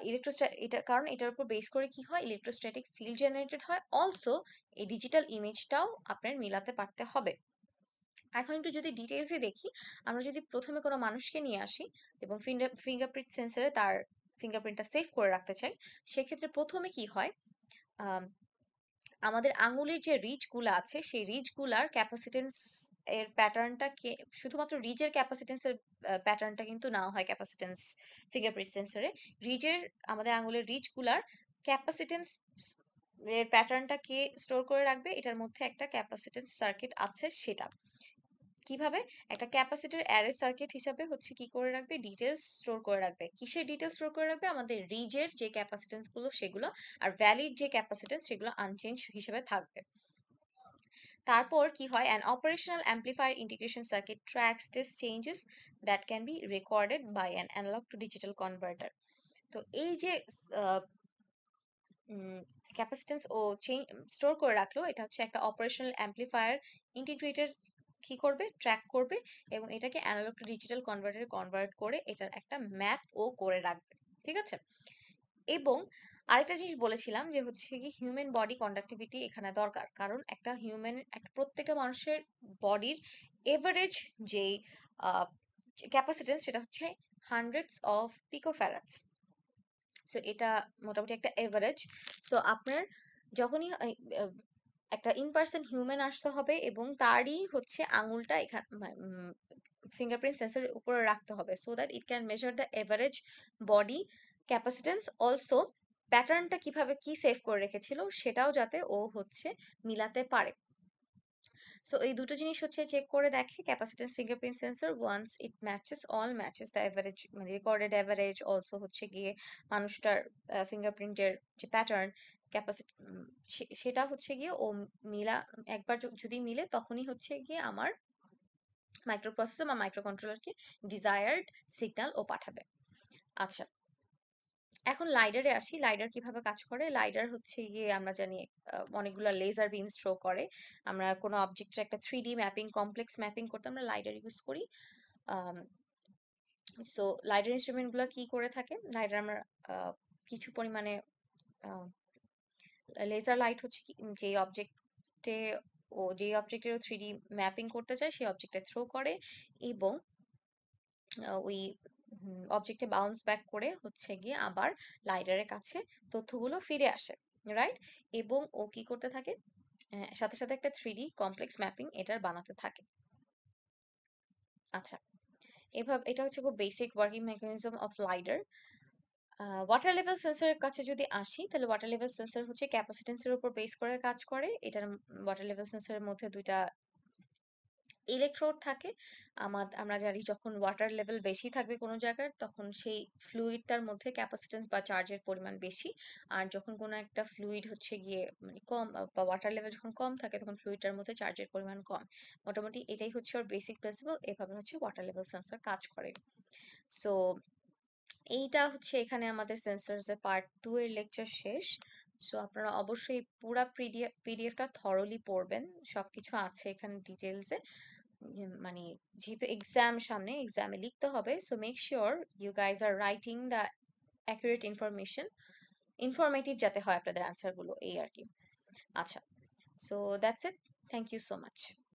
ইলেকট্রোস্ট্যাটিক, এটা কারণ এটার উপর বেস করে কি হয়, ইলেকট্রোস্ট্যাটিক ফিল্ড জেনারেটেড হয়। অলসো এই ডিজিটাল ইমেজটাও আপনার মিলাতে পারতে হবে। এখন একটু যদি ডিটেলসে দেখি, আমরা যদি প্রথমে কোনো মানুষকে নিয়ে আসি এবং ফিঙ্গারপ্রিন্ট সেন্সরে তার ফিঙ্গারপ্রিন্টটা সেভ করে রাখতে চাই, সেক্ষেত্রে প্রথমে কি হয়, আম, আমাদের আঙুলের যে রিজ গুলা আছে সেই রিজ গুলার ক্যাপাসিটেন্স এর প্যাটার্নটা কে, শুধুমাত্র রিজের ক্যাপাসিটেন্সের প্যাটার্নটা কিন্তু নাও হয় ক্যাপাসিটেন্স ফিঙ্গারপ্রিন্ট সেন্সরে। রিজের, আমাদের আঙুলের রিজ গুলার ক্যাপাসিটেন্স এর প্যাটার্নটা কে স্টোর করে রাখবে, এটার মধ্যে একটা ক্যাপাসিটেন্স সার্কিট আছে। সেটা কিভাবে? একটা ক্যাপাসিটর অ্যারে সার্কিট হিসাবে হচ্ছে কি করে রাখবে, ডিটেলস স্টোর করে রাখবে। কিসের ডিটেলস স্টোর করে রাখবে? আমাদের রিজের যে ক্যাপাসিটেন্স গুলো সেগুলো, আর ভ্যালিড যে ক্যাপাসিটেন্স সেগুলো আনচেঞ্জ হিসেবে থাকবে। তারপর কি হয়, an operational amplifier integration circuit tracks these changes that can be recorded by an analog to digital converter. তো এই যে ক্যাপাসিটেন্স ও স্টোর করে রাখলো, এটা হচ্ছে একটা অপারেশনাল অ্যাম্পলিফায়ার ইন্টিগ্রেটর কি করবে, ট্র্যাক করবে এবং এটাকে অ্যানালগ টু ডিজিটাল কনভার্টারে কনভার্ট করে এটার একটা ম্যাপ ও করে রাখবে। ঠিক আছে? এবং আরেকটা জিনিস বলেছিলাম যে হচ্ছে কি হিউম্যান বডি কন্ডাক্টিভিটি এখানে দরকার, কারণ একটা হিউম্যান, একটা প্রত্যেকটা মানুষের বডির এভারেজ যেই ক্যাপাসিটেন্স সেটা হচ্ছে হান্ড্রেডস অফ পিকোফ্যারাডস। সো এটা মোটামুটি একটা এভারেজ। সো আপনার যখনই একটা ইন পার্সন হিউম্যান আসতে হবে এবং তারই হচ্ছে আঙুলটা এখানে ফিঙ্গারপ্রিন্ট সেন্সরের উপরে রাখতে হবে, so that it can measure the average body capacitance. Also প্যাটার্নটা কিভাবে কি সেভ করে রেখেছিল সেটাও যাতে ও হচ্ছে মিলাতে পারে। সো এই দুটো জিনিস হচ্ছে চেক করে দেখে capacitance fingerprint sensor, once it matches all matches the average, মানে রেকর্ডেড এভারেজ, অলসো হচ্ছে গিয়ে মানুষটার ফিঙ্গারপ্রিন্টের যে প্যাটার্ন ক্যাপাসিটি, সেটা হচ্ছে গিয়ে ও মিলা, একবার যদি মিলে তখনই হচ্ছে গিয়ে আমার মাইক্রোপ্রসেসর বা মাইক্রো কন্ট্রোলারকে ডিজায়ার্ড সিগন্যাল ও পাঠাবে। আচ্ছা, এখন লাইডারে আসি। লাইডার কিভাবে কাজ করে? লাইডার হচ্ছে গিয়ে আমরা জানি অনেকগুলো লেজার বিম থ্রো করে। আমরা কোনো অবজেক্টের একটা 3D ম্যাপিং, কমপ্লেক্স ম্যাপিং করতে আমরা লাইডার ইউজ করি। সো লাইডার ইনস্ট্রুমেন্ট গুলো কি করে থাকে, লাইডার আমরা কিছু পরিমাণে লেজার লাইট হচ্ছে কি যে অবজেক্টে ও যে অবজেক্টের 3D ম্যাপিং করতে চায় সেই অবজেক্টে থ্রো করে এবং ওই অবজেক্টে বাউন্স ব্যাক করে হচ্ছে গিয়ে আবার লাইডারের কাছে তথ্যগুলো ফিরে আসে, রাইট? এবং ও কি করতে থাকে, সাথে সাথে একটা 3D কমপ্লেক্স ম্যাপিং এটার বানাতে থাকে। আচ্ছা, এভাবে এটা হচ্ছে খুব basic working mechanism of lidar. Water level সেন্সরের কাছে যদি আসি, তাহলে ওয়াটার লেভেল সেন্সর হচ্ছে ক্যাপাসিটেন্সের উপর বেস করে কাজ করে। এটার ওয়াটার লেভেল সেন্সরের মধ্যে দুইটা ইলেকট্রোড থাকে। আমরা জানি যখন ওয়াটার লেভেল বেশি থাকবে কোনো জায়গার, তখন সেই ফ্লুইডটার মধ্যে ক্যাপাসিটেন্স বা চার্জের পরিমাণ বেশি। আর যখন কোনো একটা ফ্লুইড হচ্ছে গিয়ে মানে কম, বা ওয়াটার লেভেল যখন কম থাকে তখন ফ্লুইডটার মধ্যে চার্জের পরিমাণ কম। মোটামুটি এটাই হচ্ছে ওর বেসিক প্রিন্সিপাল। এভাবে হচ্ছে ওয়াটার লেভেল সেন্সর কাজ করে। সো এইটা হচ্ছে এখানে আমাদের সেন্সরস এর পার্ট 2 এর লেকচার শেষ। সো আপনারা অবশ্যই পুরা পিডিএফটা থরলি পড়বেন, সবকিছু আছে এখানে ডিটেলসে। মানে যেহেতু এক্সাম সামনে, এক্সামে লিখতে হবে, so make sure you guys are writing the accurate information, informative যাতে হয় আপনাদের অ্যান্সারগুলো, এই আর কি। আচ্ছা, so that's it, thank you so much.